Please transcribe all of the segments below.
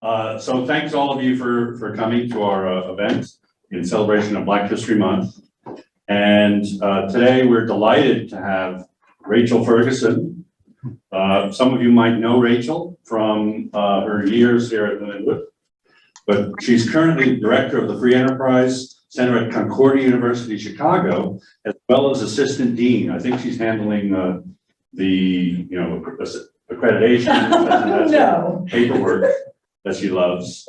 So thanks all of you for coming to our event in celebration of Black History Month. And today we're delighted to have Rachel Ferguson. Some of you might know Rachel from her years here at Linwood, but she's currently director of the Free Enterprise Center at Concordia University Chicago, as well as assistant dean. I think she's handling the accreditation, No. paperwork that she loves.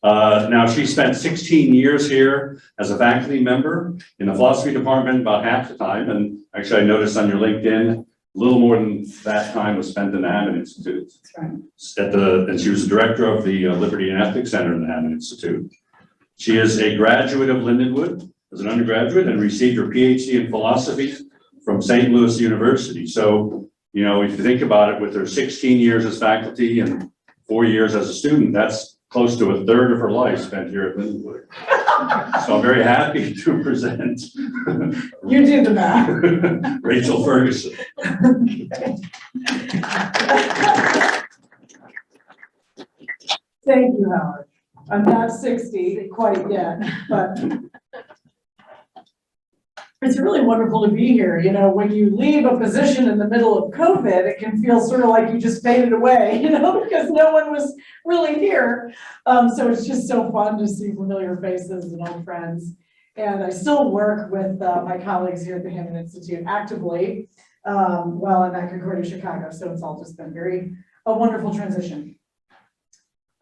Now she spent 16 years here as a faculty member in the philosophy department, about half the time. And actually I noticed on your LinkedIn, a little more than that time was spent in the Hammond Institute. That's right. And she was the director of the Liberty and Ethics Center in the Hammond Institute. She is a graduate of Lindenwood as an undergraduate and received her PhD in philosophy from St. Louis University. So, you know, if you think about it, with her 16 years as faculty and 4 years as a student, that's close to a third of her life spent here at Lindenwood. So I'm very happy to present You do the math. Rachel Ferguson. Thank you, Howard. I'm not 60 quite yet, but it's really wonderful to be here. You know, when you leave a position in the middle of COVID, it can feel sort of like you just faded away, you know, because no one was really here. So it's just so fun to see familiar faces and old friends. And I still work with my colleagues here at the Hammond Institute actively while I'm at Concordia Chicago. So it's all just been a wonderful transition.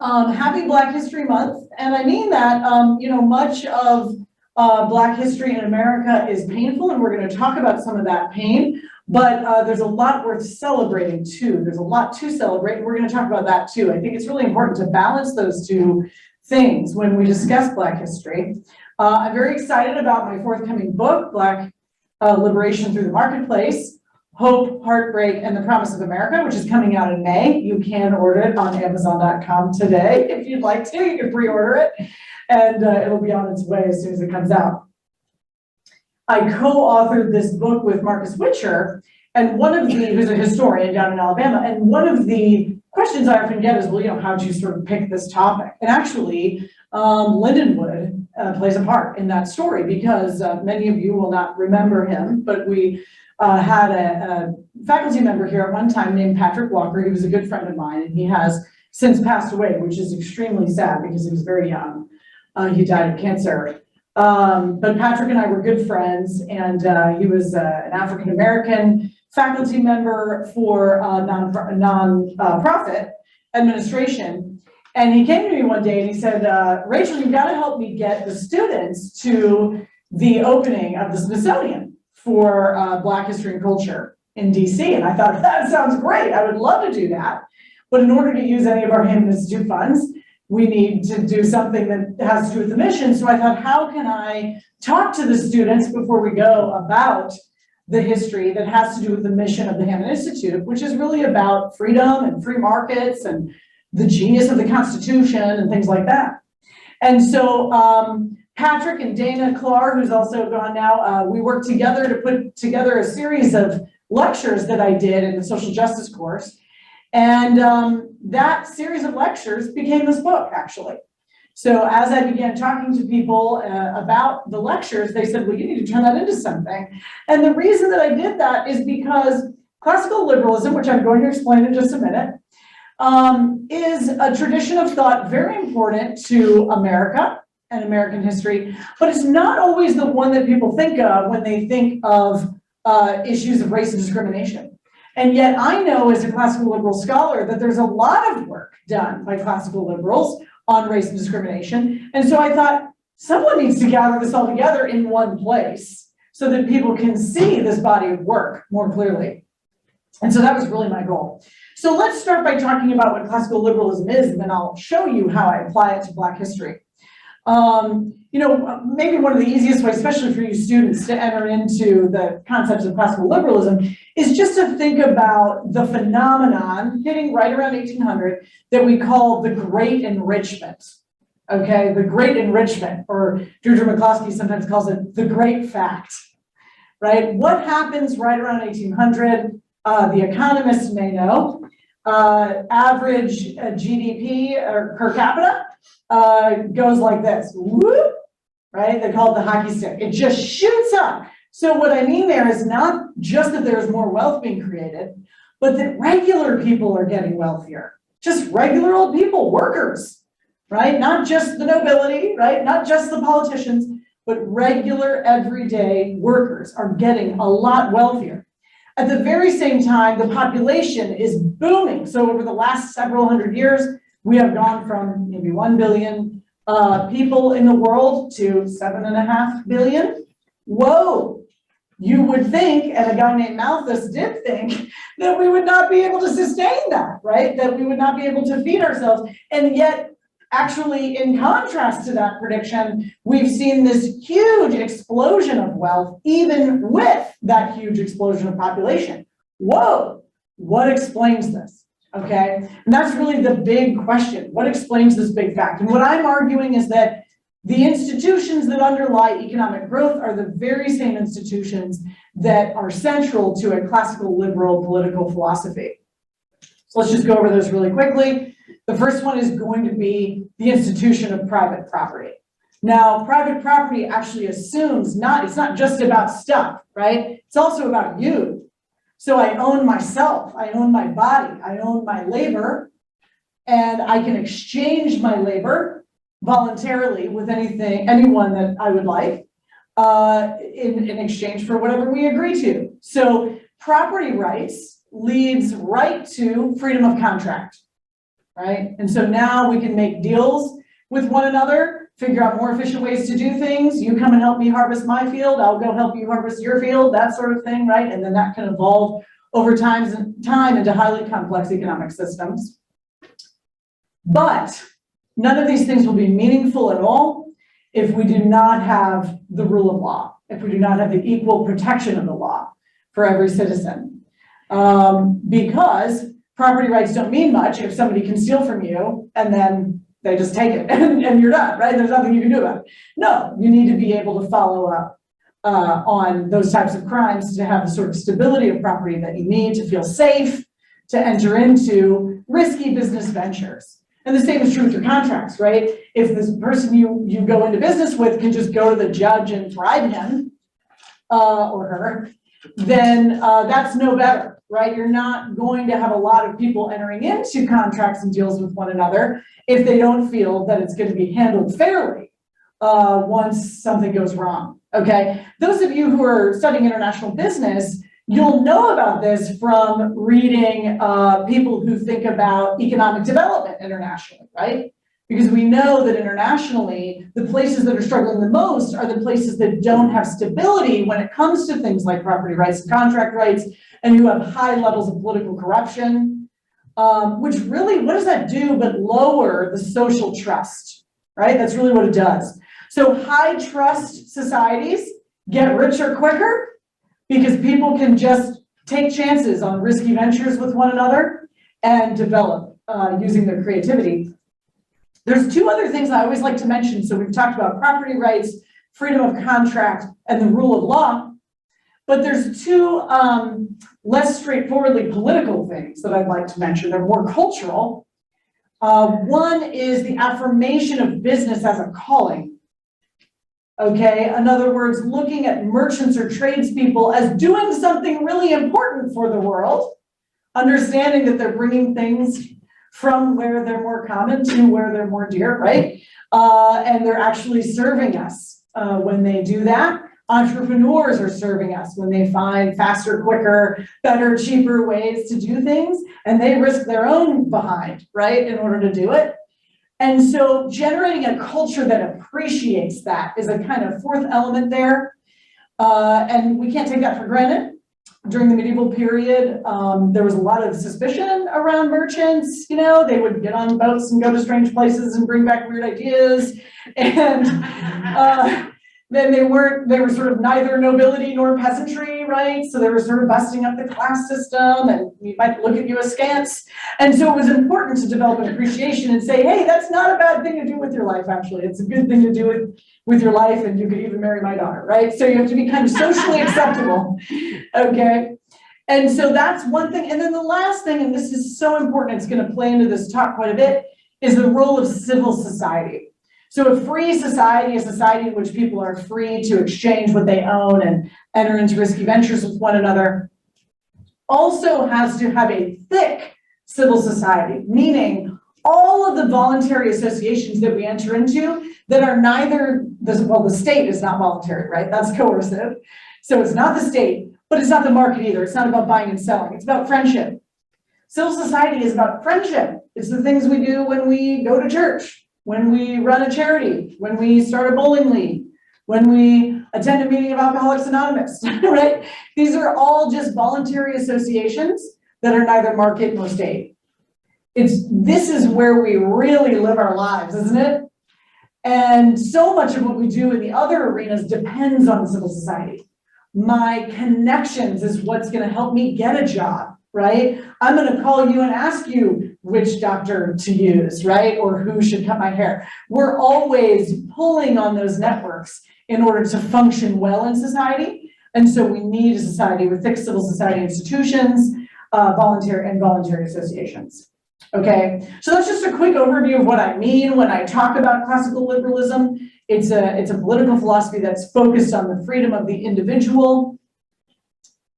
Happy Black History Month. And I mean that, you know, much of Black history in America is painful, and we're going to talk about some of that pain, but there's a lot worth celebrating too. There's a lot to celebrate, and we're going to talk about that too. I think it's really important to balance those two things when we discuss Black history. I'm very excited about my forthcoming book, Black Liberation Through the Marketplace, Hope, Heartbreak, and the Promise of America, which is coming out in May. You can order it on Amazon.com today if you'd like to. You can pre-order it. And it'll be on its way as soon as it comes out. I co-authored this book with Marcus Witcher, and who's a historian down in Alabama, and one of the questions I often get is, well, you know, how'd you sort of pick this topic? And actually, Lindenwood plays a part in that story, because many of you will not remember him, but we had a faculty member here at one time named Patrick Walker. He was a good friend of mine, and he has since passed away, which is extremely sad because he was very young. He died of cancer. But Patrick and I were good friends, and he was an African-American faculty member for non-profit administration. And he came to me one day and he said, Rachel, you've got to help me get the students to the opening of the Smithsonian for Black History and Culture in DC. And I thought, that sounds great. I would love to do that. But in order to use any of our Hammond Institute funds, we need to do something that has to do with the mission. So I thought, how can I talk to the students before we go about the history that has to do with the mission of the Hammond Institute, which is really about freedom and free markets and the genius of the Constitution and things like that. And so Patrick and Dana Clark, who's also gone now, we worked together to put together a series of lectures that I did in the social justice course. And that series of lectures became this book, actually. So as I began talking to people about the lectures, they said, well, you need to turn that into something. And the reason that I did that is because classical liberalism, which I'm going to explain in just a minute, is a tradition of thought very important to America and American history, but it's not always the one that people think of when they think of issues of race and discrimination. And yet I know as a classical liberal scholar that there's a lot of work done by classical liberals on race and discrimination. And so I thought someone needs to gather this all together in one place so that people can see this body of work more clearly. And so that was really my goal. So let's start by talking about what classical liberalism is, and then I'll show you how I apply it to Black history. You know, maybe one of the easiest ways, especially for you students, to enter into the concepts of classical liberalism is just to think about the phenomenon hitting right around 1800 that we call the Great Enrichment. Okay, the Great Enrichment, or Deirdre McCloskey sometimes calls it the Great Fact, right? What happens right around 1800? The economists may know. average GDP or per capita goes like this, whoop, right? They call it the hockey stick. It just shoots up. So what I mean there is not just that there's more wealth being created, but that regular people are getting wealthier. Just regular old people, workers, right? Not just the nobility, right? Not just the politicians, but regular everyday workers are getting a lot wealthier. At the very same time, the population is booming. So over the last several hundred years, we have gone from maybe 1 billion people in the world to 7.5 billion. Whoa. You would think, and a guy named Malthus did think, that we would not be able to sustain that, right? That we would not be able to feed ourselves. And yet, actually, in contrast to that prediction, we've seen this huge explosion of wealth, even with that huge explosion of population. Whoa, what explains this? Okay, and that's really the big question. What explains this big fact? And what I'm arguing is that the institutions that underlie economic growth are the very same institutions that are central to a classical liberal political philosophy. So let's just go over those really quickly. The first one is going to be the institution of private property. Now, private property actually assumes it's not just about stuff, right? It's also about you. So I own myself, I own my body, I own my labor, and I can exchange my labor voluntarily with anyone that I would like in exchange for whatever we agree to. So property rights leads right to freedom of contract, right? And so now we can make deals with one another, figure out more efficient ways to do things. You come and help me harvest my field, I'll go help you harvest your field, that sort of thing, right? And then that can evolve over time into highly complex economic systems. But none of these things will be meaningful at all if we do not have the rule of law, if we do not have the equal protection of the law for every citizen. Because property rights don't mean much if somebody can steal from you and then they just take it and you're done, right? There's nothing you can do about it. No, you need to be able to follow up on those types of crimes to have the sort of stability of property that you need to feel safe, to enter into risky business ventures. And the same is true with your contracts, right? If this person you go into business with can just go to the judge and bribe him or her, then that's no better, right? You're not going to have a lot of people entering into contracts and deals with one another if they don't feel that it's going to be handled fairly once something goes wrong, okay? Those of you who are studying international business, you'll know about this from reading people who think about economic development internationally, right? Because we know that internationally, the places that are struggling the most are the places that don't have stability when it comes to things like property rights and contract rights, and who have high levels of political corruption, which really, what does that do but lower the social trust, right? That's really what it does. So high trust societies get richer quicker, because people can just take chances on risky ventures with one another and develop using their creativity. There's two other things I always like to mention. So we've talked about property rights, freedom of contract, and the rule of law. But there's two less straightforwardly political things that I'd like to mention. They're more cultural. One is the affirmation of business as a calling. Okay, in other words, looking at merchants or tradespeople as doing something really important for the world, understanding that they're bringing things from where they're more common to where they're more dear, right? And they're actually serving us when they do that. Entrepreneurs are serving us when they find faster, quicker, better, cheaper ways to do things, and they risk their own behind, right, in order to do it. And so generating a culture that appreciates that is a kind of fourth element there. And we can't take that for granted. During the medieval period, there was a lot of suspicion around merchants. You know, they would get on boats and go to strange places and bring back weird ideas. And then they were sort of neither nobility nor peasantry, right? So they were sort of busting up the class system, and we might look at you askance. And so it was important to develop an appreciation and say, hey, that's not a bad thing to do with your life, actually. It's a good thing to do with your life, and you could even marry my daughter, right? So you have to be kind of socially acceptable, okay? And so that's one thing. And then the last thing, and this is so important, it's going to play into this talk quite a bit, is the role of civil society. So a free society, a society in which people are free to exchange what they own and enter into risky ventures with one another, also has to have a thick civil society, meaning all of the voluntary associations that we enter into that are neither, well, the state is not voluntary, right? That's coercive. So it's not the state, but it's not the market either. It's not about buying and selling. It's about friendship. Civil society is about friendship. It's the things we do when we go to church, when we run a charity, when we start a bowling league, when we attend a meeting of Alcoholics Anonymous, right? These are all just voluntary associations that are neither market nor state. This is where we really live our lives, isn't it? And so much of what we do in the other arenas depends on civil society. My connections is what's going to help me get a job, right? I'm going to call you and ask you which doctor to use, right? Or who should cut my hair. We're always pulling on those networks in order to function well in society. And so we need a society with thick civil society institutions, voluntary associations. Okay, so that's just a quick overview of what I mean when I talk about classical liberalism. It's a political philosophy that's focused on the freedom of the individual,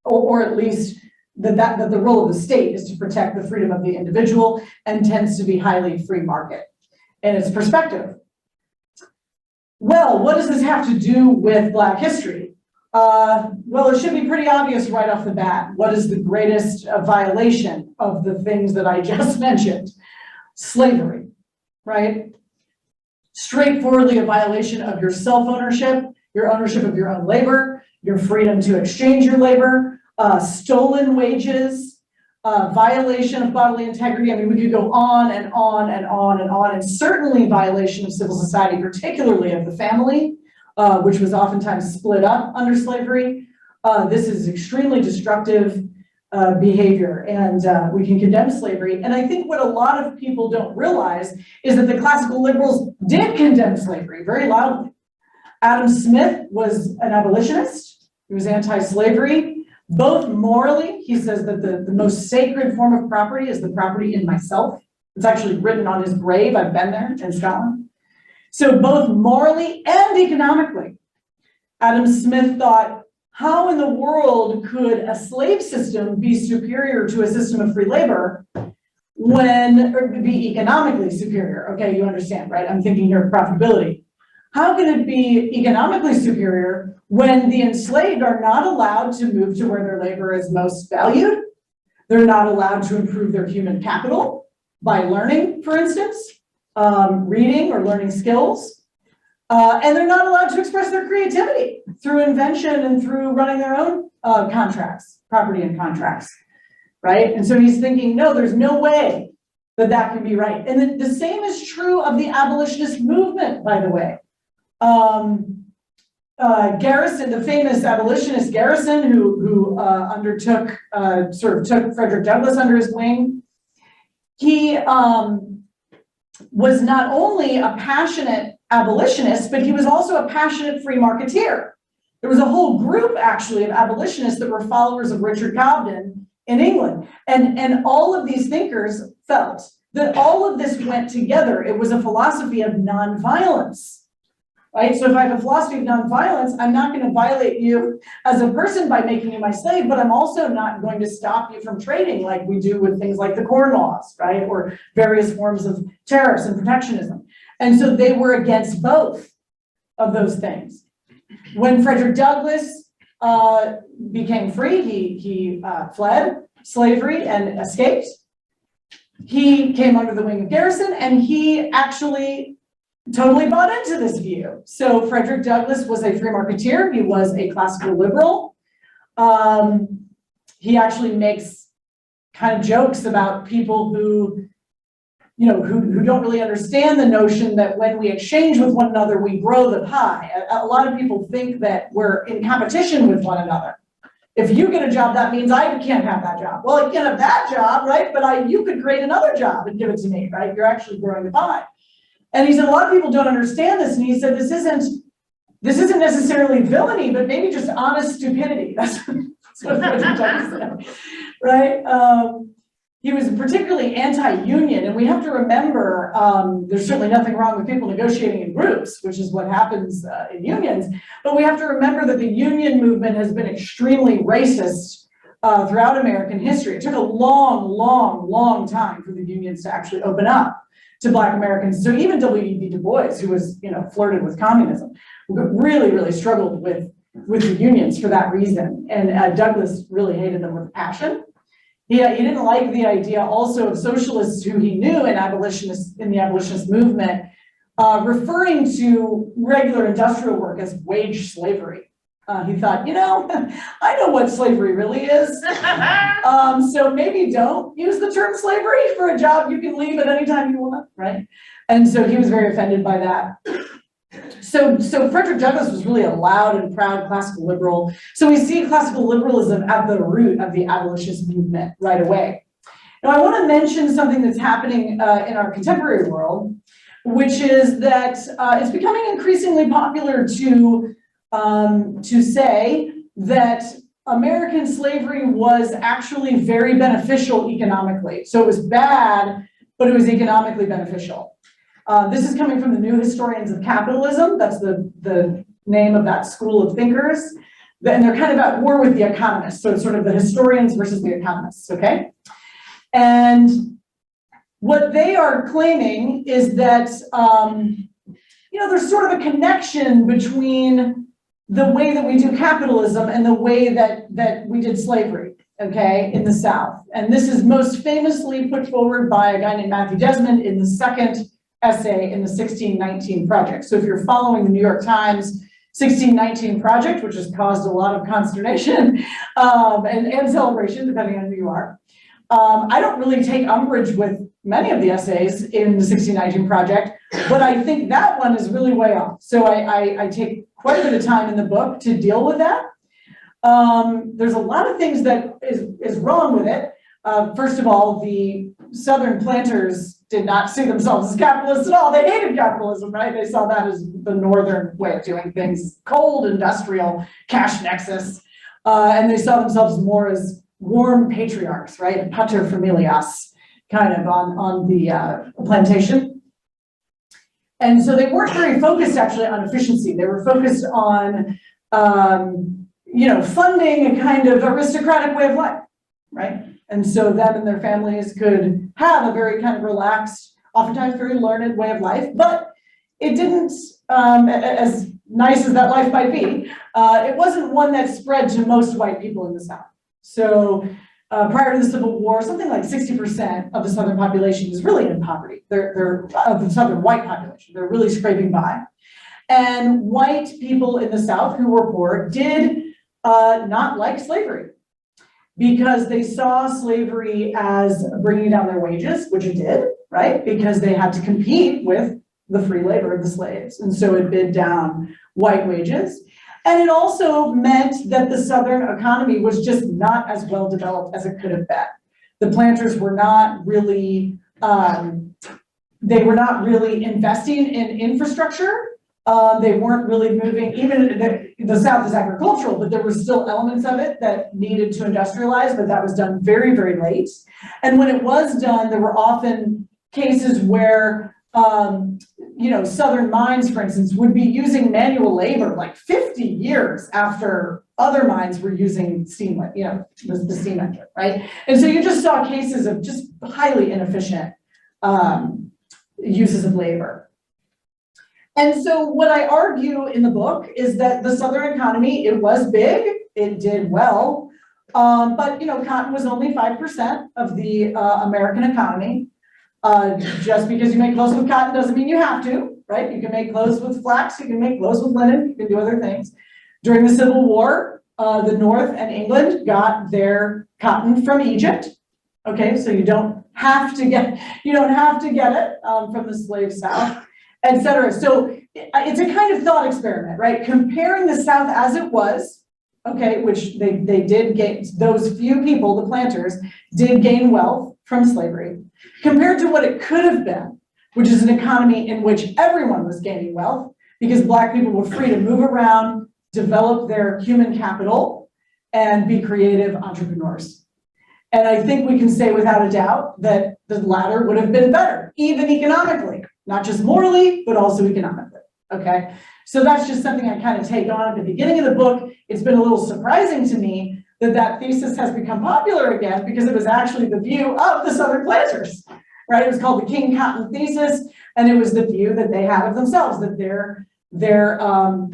or at least that the role of the state is to protect the freedom of the individual, and tends to be highly free market in its perspective. Well, what does this have to do with Black history? Well, it should be pretty obvious right off the bat. What is the greatest violation of the things that I just mentioned? Slavery, right? Straightforwardly a violation of your self-ownership, your ownership of your own labor, your freedom to exchange your labor, stolen wages, violation of bodily integrity. I mean, we could go on and on and on and on, and certainly violation of civil society, particularly of the family, which was oftentimes split up under slavery. This is extremely destructive behavior, and we can condemn slavery. And I think what a lot of people don't realize is that the classical liberals did condemn slavery very loudly. Adam Smith was an abolitionist. He was anti-slavery, both morally. He says that the most sacred form of property is the property in myself. It's actually written on his grave. I've been there in Scotland. So both morally and economically, Adam Smith thought, how in the world could a slave system be superior to a system of free labor or be economically superior? Okay, you understand, right? I'm thinking here of profitability. How can it be economically superior when the enslaved are not allowed to move to where their labor is most valued? They're not allowed to improve their human capital by learning, for instance. Reading or learning skills, and they're not allowed to express their creativity through invention and through running their own property and contracts, right? And so he's thinking, no, there's no way that can be right. And the same is true of the abolitionist movement, by the way. Garrison, the famous abolitionist Garrison, who took Frederick Douglass under his wing, he was not only a passionate abolitionist, but he was also a passionate free marketeer. There was a whole group, actually, of abolitionists that were followers of Richard Cobden in England. And all of these thinkers felt that all of this went together. It was a philosophy of nonviolence, right? So if I have a philosophy of nonviolence, I'm not going to violate you as a person by making you my slave, but I'm also not going to stop you from trading like we do with things like the Corn Laws, right? Or various forms of tariffs and protectionism. And so they were against both of those things. When Frederick Douglass became free, he fled slavery and escaped. He came under the wing of Garrison, and he actually totally bought into this view. So Frederick Douglass was a free marketeer. He was a classical liberal. He actually makes kind of jokes about people who don't really understand the notion that when we exchange with one another, we grow the pie. A lot of people think that we're in competition with one another. If you get a job, that means I can't have that job. Well, I can't have that job, right? But you could create another job and give it to me, right? You're actually growing the pie. And he said, a lot of people don't understand this. And he said, this isn't necessarily villainy, but maybe just honest stupidity. That's That's what Frederick Douglass said, right? He was particularly anti-union, and we have to remember there's certainly nothing wrong with people negotiating in groups, which is what happens in unions, but we have to remember that the union movement has been extremely racist throughout American history. It took a long time for the unions to actually open up to Black Americans. So even W.E.B. Du Bois, who was, flirted with communism, really struggled with the unions for that reason. And Douglass really hated them with passion. He didn't like the idea also of socialists who he knew in the abolitionist movement, referring to regular industrial work as wage slavery. He thought, I know what slavery really is. So maybe don't use the term slavery for a job you can leave at any time you want, right? And so he was very offended by that. So Frederick Douglass was really a loud and proud classical liberal. So we see classical liberalism at the root of the abolitionist movement right away. Now I want to mention something that's happening in our contemporary world, which is that it's becoming increasingly popular to say that American slavery was actually very beneficial economically. So it was bad, but it was economically beneficial. This is coming from the New Historians of Capitalism. That's the name of that school of thinkers. And they're kind of at war with the economists. So it's sort of the historians versus the economists, okay? And what they are claiming is that, there's sort of a connection between the way that we do capitalism and the way that we did slavery, okay, in the South. And this is most famously put forward by a guy named Matthew Desmond in the second essay in the 1619 Project. So if you're following the New York Times 1619 Project, which has caused a lot of consternation and celebration, depending on who you are, I don't really take umbrage with many of the essays in the 1619 Project, but I think that one is really way off. So I take quite a bit of time in the book to deal with that. There's a lot of things that is wrong with it. First of all, the Southern planters did not see themselves as capitalists at all. They hated capitalism, right? They saw that as the Northern way of doing things, cold, industrial, cash nexus. And they saw themselves more as warm patriarchs, right? Pater familias, kind of on the plantation. And so they weren't very focused actually on efficiency. They were focused on, funding a kind of aristocratic way of life, right? And so them and their families could have a very kind of relaxed, oftentimes very learned way of life, but it didn't, as nice as that life might be, it wasn't one that spread to most white people in the South. So prior to the Civil War, something like 60% of the Southern population is really in poverty. They're of the Southern white population. They're really scraping by. And white people in the South who were poor did not like slavery, because they saw slavery as bringing down their wages, which it did, right? Because they had to compete with the free labor of the slaves. And so it bid down white wages. And it also meant that the Southern economy was just not as well developed as it could have been. The planters were not really, investing in infrastructure. They weren't really moving, even the South is agricultural, but there were still elements of it that needed to industrialize, but that was done very, very late. And when it was done, there were often cases where, Southern mines, for instance, would be using manual labor like 50 years after other mines were using steam, the steam engine, right? And so you just saw cases of just highly inefficient uses of labor. And so what I argue in the book is that the Southern economy, it was big, it did well, but cotton was only 5% of the American economy. Just because you make clothes with cotton doesn't mean you have to, right? You can make clothes with flax, you can make clothes with linen, you can do other things. During the Civil War, the North and England got their cotton from Egypt. Okay, so you don't have to get it from the slave South, et cetera. So it's a kind of thought experiment, right? Comparing the South as it was, okay, which they did gain, those few people, the planters, did gain wealth from slavery, compared to what it could have been, which is an economy in which everyone was gaining wealth because Black people were free to move around, develop their human capital, and be creative entrepreneurs. And I think we can say without a doubt that the latter would have been better, even economically, not just morally, but also economically, okay? So that's just something I kind of take on at the beginning of the book. It's been a little surprising to me that that thesis has become popular again because it was actually the view of the Southern planters, right? It was called the King Cotton Thesis, and it was the view that they had of themselves, that their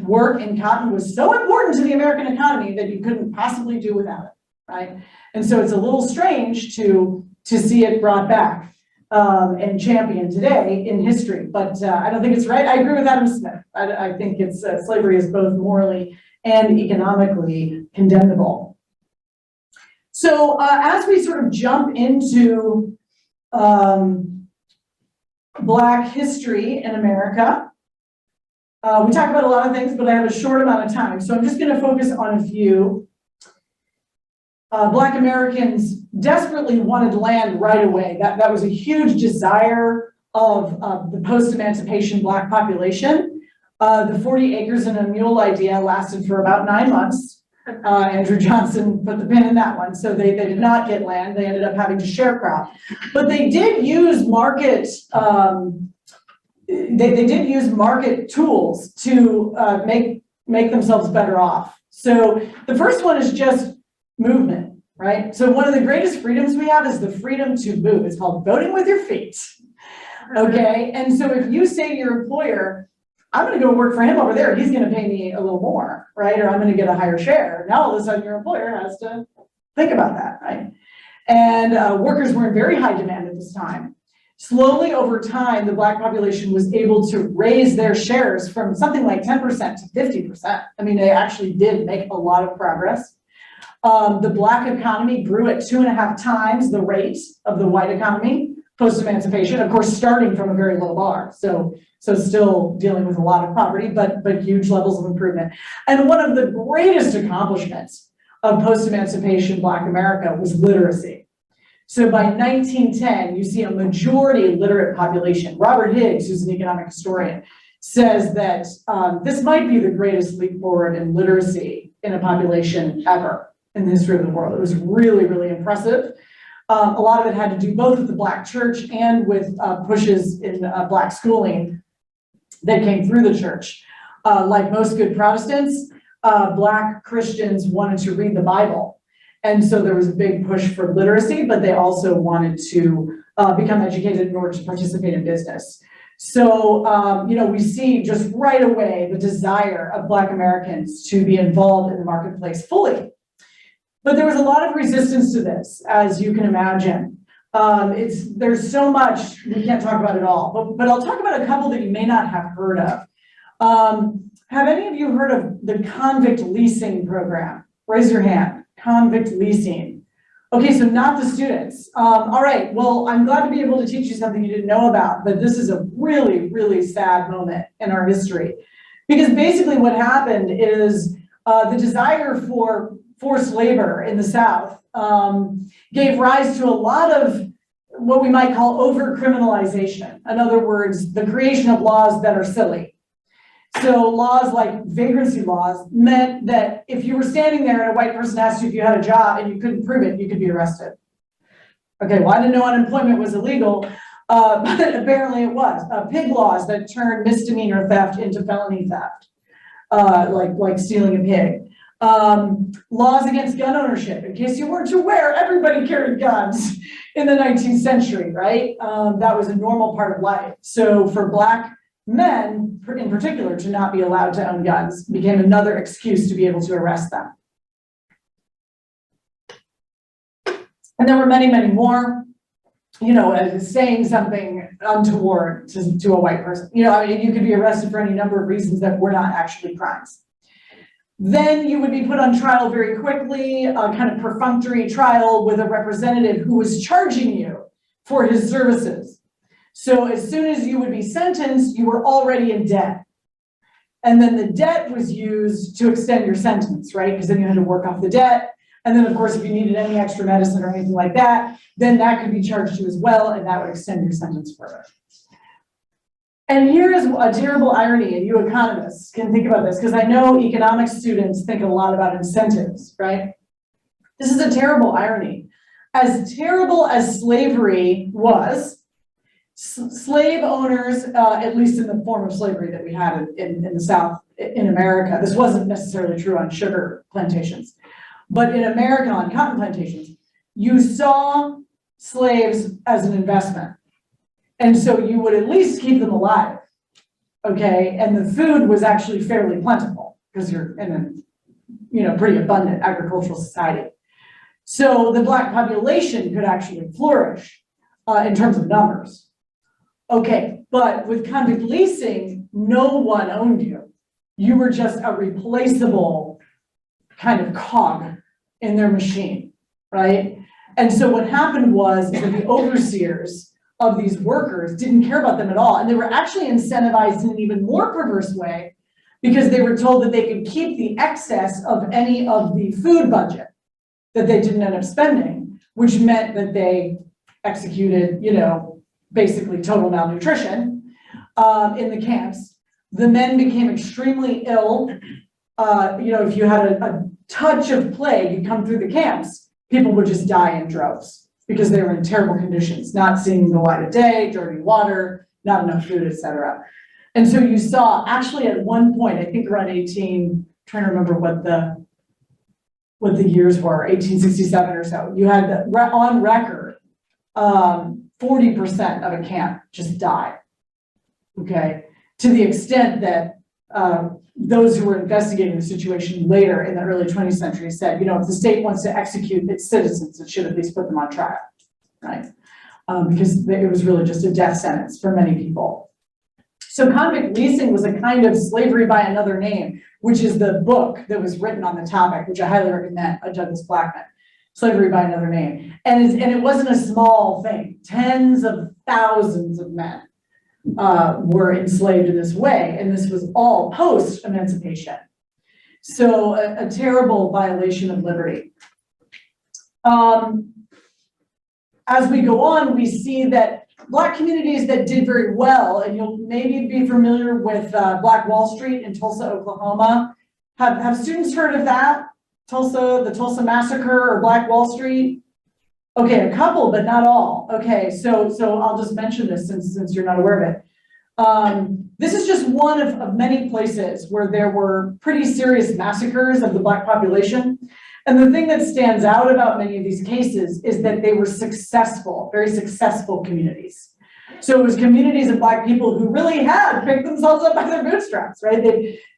work in cotton was so important to the American economy that you couldn't possibly do without it, right? And so it's a little strange to see it brought back and championed today in history, but I don't think it's right. I agree with Adam Smith. I think it's slavery is both morally and economically condemnable. So as we sort of jump into Black history in America, we talk about a lot of things, but I have a short amount of time, so I'm just going to focus on a few. Black Americans desperately wanted land right away. That was a huge desire of the post-emancipation Black population. The 40 acres and a mule idea lasted for about 9 months. Andrew Johnson put the pin in that one, so they did not get land. They ended up having to sharecrop, but they did use market. They did use market tools to make themselves better off. So the first one is just movement, right? So one of the greatest freedoms we have is the freedom to move. It's called voting with your feet, okay? And so if you say to your employer, I'm gonna go work for him over there, he's gonna pay me a little more, right? Or I'm gonna get a higher share. Now all of a sudden your employer has to think about that, right? And workers were in very high demand at this time. Slowly over time, the Black population was able to raise their shares from something like 10% to 50%. I mean, they actually did make a lot of progress. The Black economy grew at 2.5 times the rate of the white economy post-emancipation, of course, starting from a very low bar. So still dealing with a lot of poverty, but huge levels of improvement. And one of the greatest accomplishments of post-emancipation Black America was literacy. So by 1910, you see a majority literate population. Robert Higgs, who's an economic historian, says that this might be the greatest leap forward in literacy in a population ever in the history of the world. It was really, really impressive. A lot of it had to do both with the Black church and with pushes in Black schooling that came through the church. Like most good Protestants, Black Christians wanted to read the Bible. And so there was a big push for literacy, but they also wanted to become educated in order to participate in business. So, we see just right away the desire of Black Americans to be involved in the marketplace fully. But there was a lot of resistance to this, as you can imagine. There's so much, we can't talk about it all, but I'll talk about a couple that you may not have heard of. Have any of you heard of the Convict Leasing program? Raise your hand. Convict Leasing. Okay, so not the students. All right, well, I'm glad to be able to teach you something you didn't know about, but this is a really, really sad moment in our history. Because basically what happened is the desire for forced labor in the South gave rise to a lot of what we might call over-criminalization. In other words, the creation of laws that are silly. So laws like vagrancy laws meant that if you were standing there and a white person asked you if you had a job and you couldn't prove it, you could be arrested. Okay, well, I didn't know unemployment was illegal, but apparently it was. Pig laws that turned misdemeanor theft into felony theft, like stealing a pig. Laws against gun ownership. In case you weren't aware, everybody carried guns in the 19th century, right? That was a normal part of life. So for Black men, in particular, to not be allowed to own guns became another excuse to be able to arrest them. And there were many, many more, saying something untoward to a white person. You could be arrested for any number of reasons that were not actually crimes. Then you would be put on trial very quickly, a kind of perfunctory trial with a representative who was charging you for his services. So as soon as you would be sentenced, you were already in debt. And then the debt was used to extend your sentence, right? Because then you had to work off the debt. And then of course, if you needed any extra medicine or anything like that, then that could be charged to you as well, and that would extend your sentence further. And here is a terrible irony, and you economists can think about this, because I know economics students think a lot about incentives, right? This is a terrible irony. As terrible as slavery was, slave owners, at least in the form of slavery that we had in the South, in America, this wasn't necessarily true on sugar plantations, but in America on cotton plantations, you saw slaves as an investment. And so you would at least keep them alive, okay? And the food was actually fairly plentiful because you're in a, pretty abundant agricultural society. So the Black population could actually flourish in terms of numbers. Okay, but with convict leasing, no one owned you. You were just a replaceable kind of cog in their machine, right? And so what happened was that the overseers of these workers didn't care about them at all. And they were actually incentivized in an even more perverse way because they were told that they could keep the excess of any of the food budget that they didn't end up spending, which meant that they executed, basically total malnutrition in the camps. The men became extremely ill. If you had a touch of plague, you come through the camps, people would just die in droves because they were in terrible conditions, not seeing the light of day, dirty water, not enough food, etc. And so you saw actually at one point, I think around trying to remember what the years were, 1867 or so, you had on record, 40% of a camp just died, okay? To the extent that those who were investigating the situation later in the early 20th century said, if the state wants to execute its citizens, it should at least put them on trial, right? Because it was really just a death sentence for many people. So convict leasing was a kind of slavery by another name, which is the book that was written on the topic, which I highly recommend, by Douglas Blackman. Slavery by Another Name. And it wasn't a small thing. Tens of thousands of men were enslaved in this way, and this was all post-emancipation. So a terrible violation of liberty. As we go on, we see that Black communities that did very well, and you'll maybe be familiar with Black Wall Street in Tulsa, Oklahoma. Have students heard of that? The Tulsa Massacre or Black Wall Street? Okay, a couple, but not all. Okay, so I'll just mention this since you're not aware of it. This is just one of many places where there were pretty serious massacres of the Black population. And the thing that stands out about many of these cases is that they were successful, very successful communities. So it was communities of Black people who really had picked themselves up by their bootstraps, right?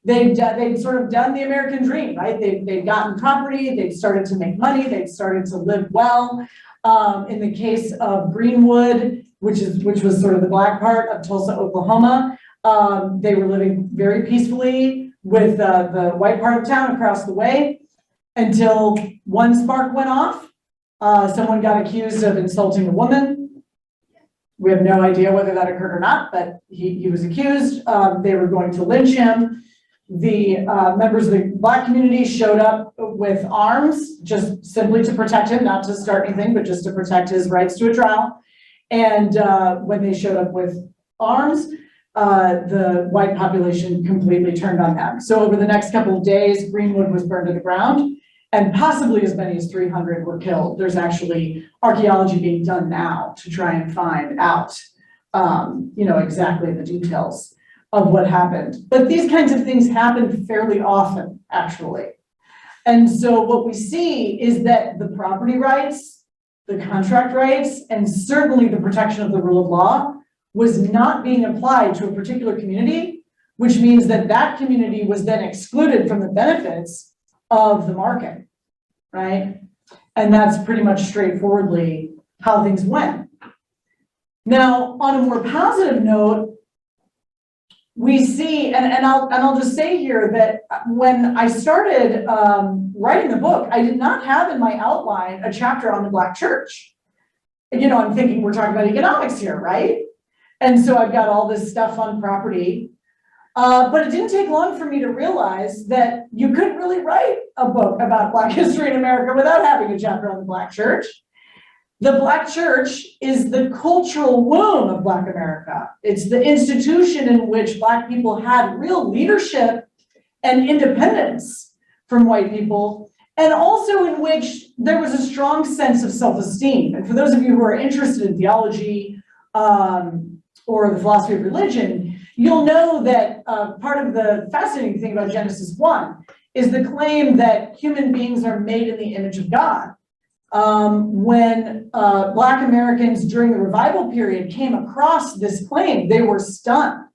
They'd sort of done the American dream, right? They'd gotten property, they'd started to make money, they'd started to live well. In the case of Greenwood, which was sort of the Black part of Tulsa, Oklahoma, they were living very peacefully with the white part of town across the way until one spark went off. Someone got accused of insulting a woman. We have no idea whether that occurred or not, but he was accused. They were going to lynch him. The members of the Black community showed up with arms, just simply to protect him, not to start anything, but just to protect his rights to a trial. And when they showed up with arms, the white population completely turned on them. So over the next couple of days, Greenwood was burned to the ground, and possibly as many as 300 were killed. There's actually archaeology being done now to try and find out, exactly the details of what happened. But these kinds of things happen fairly often, actually. And so what we see is that the property rights, the contract rights, and certainly the protection of the rule of law was not being applied to a particular community, which means that that community was then excluded from the benefits of the market, right? And that's pretty much straightforwardly how things went. Now, on a more positive note, we see, and I'll just say here that when I started writing the book, I did not have in my outline a chapter on the Black church. I'm thinking we're talking about economics here, right? And so I've got all this stuff on property. But it didn't take long for me to realize that you couldn't really write a book about Black history in America without having a chapter on the Black church. The Black church is the cultural womb of Black America. It's the institution in which Black people had real leadership and independence from white people. and also in which there was a strong sense of self-esteem. And for those of you who are interested in theology or the philosophy of religion, you'll know that part of the fascinating thing about Genesis 1 is the claim that human beings are made in the image of God. When Black Americans during the revival period came across this claim, they were stunned.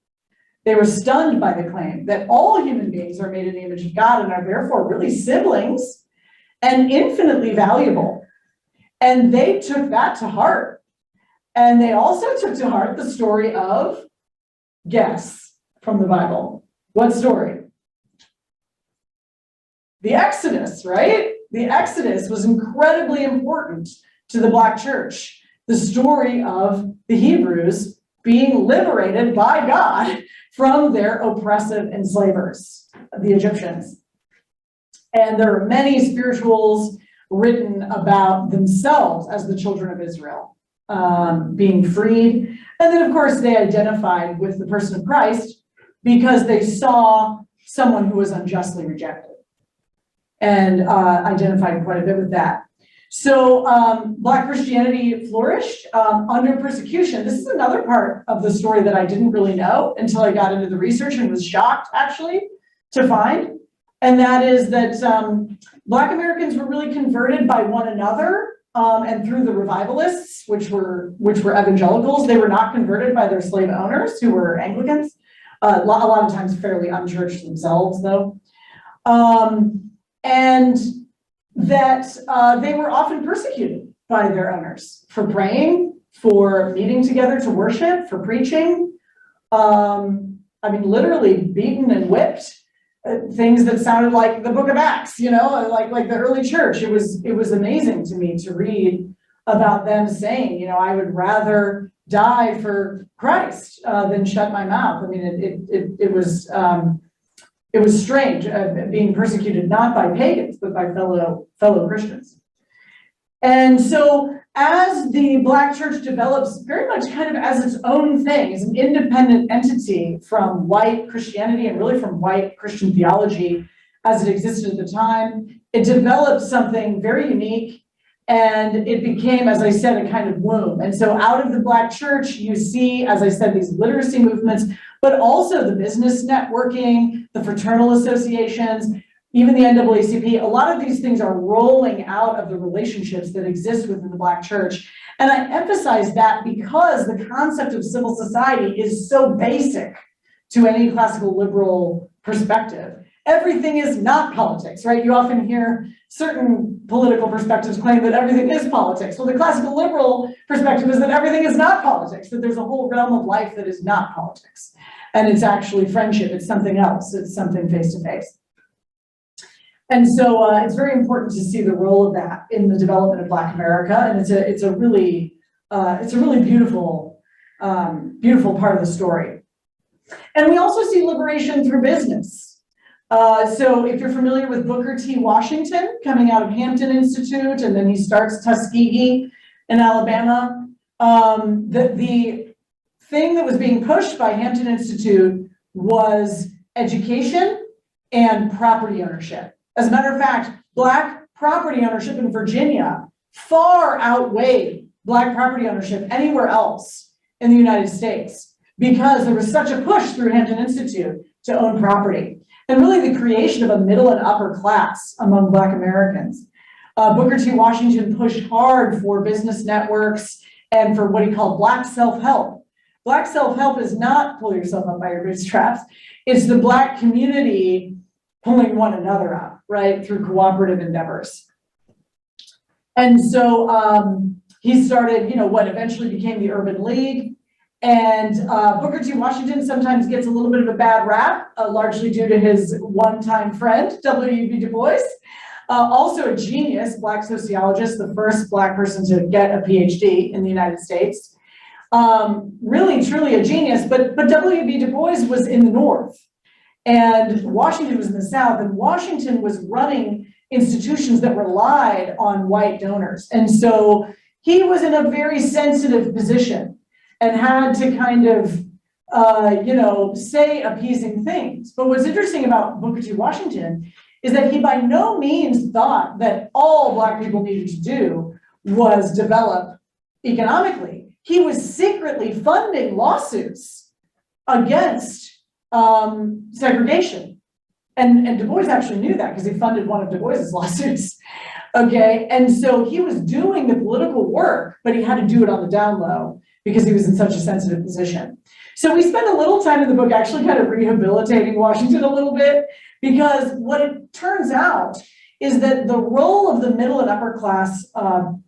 They were stunned by the claim that all human beings are made in the image of God and are therefore really siblings and infinitely valuable. And they took that to heart. And they also took to heart the story of, guess, from the Bible. What story? The Exodus, right? The Exodus was incredibly important to the Black church. The story of the Hebrews being liberated by God from their oppressive enslavers, the Egyptians. And there are many spirituals written about themselves as the children of Israel, being freed. And then, of course, they identified with the person of Christ because they saw someone who was unjustly rejected, and identified quite a bit with that. So Black Christianity flourished under persecution. This is another part of the story that I didn't really know until I got into the research and was shocked, actually, to find. And that is that Black Americans were really converted by one another and through the revivalists, which were evangelicals. They were not converted by their slave owners, who were Anglicans, a lot of times fairly unchurched themselves, though. And that they were often persecuted by their owners for praying, for meeting together to worship, for preaching. I mean, literally beaten and whipped, things that sounded like the book of Acts, you know, like the early church. It was amazing to me to read about them saying, you know, I would rather die for Christ than shut my mouth. I mean, it was strange being persecuted not by pagans, but by fellow Christians. And so as the Black church develops very much kind of as its own thing, as an independent entity from white Christianity and really from white Christian theology as it existed at the time, it developed something very unique, and it became, as I said, a kind of womb. And so out of the Black church, you see, as I said, these literacy movements, but also the business networking, the fraternal associations, even the NAACP. A lot of these things are rolling out of the relationships that exist within the Black church. And I emphasize that because the concept of civil society is so basic to any classical liberal perspective. Everything is not politics, right? You often hear certain political perspectives claim that everything is politics. Well, the classical liberal perspective is that everything is not politics, that there's a whole realm of life that is not politics. And it's actually friendship, it's something else, it's something face-to-face. And so it's very important to see the role of that in the development of Black America, and it's a really beautiful part of the story. And we also see liberation through business. So if you're familiar with Booker T. Washington, coming out of Hampton Institute, and then he starts Tuskegee in Alabama, the thing that was being pushed by Hampton Institute was education and property ownership. As a matter of fact, Black property ownership in Virginia far outweighed Black property ownership anywhere else in the United States, because there was such a push through Hampton Institute to own property, and really the creation of a middle and upper class among Black Americans. Booker T. Washington pushed hard for business networks and for what he called Black self-help. Black self-help is not pull yourself up by your bootstraps. It's the Black community pulling one another up, right, through cooperative endeavors. And so he started, you know, what eventually became the Urban League. And Booker T. Washington sometimes gets a little bit of a bad rap, largely due to his one-time friend, W.E.B. Du Bois. Also a genius, Black sociologist, the first Black person to get a PhD in the United States. Really, truly a genius, but W.E.B. Du Bois was in the North, and Washington was in the South, and Washington was running institutions that relied on white donors. And so he was in a very sensitive position and had to kind of, say appeasing things. But what's interesting about Booker T. Washington is that he by no means thought that all Black people needed to do was develop economically. He was secretly funding lawsuits against segregation. And Du Bois actually knew that because he funded one of Du Bois's lawsuits. Okay, and so he was doing the political work, but he had to do it on the down low because he was in such a sensitive position. So we spend a little time in the book actually kind of rehabilitating Washington a little bit, because what it turns out is that the role of the middle and upper class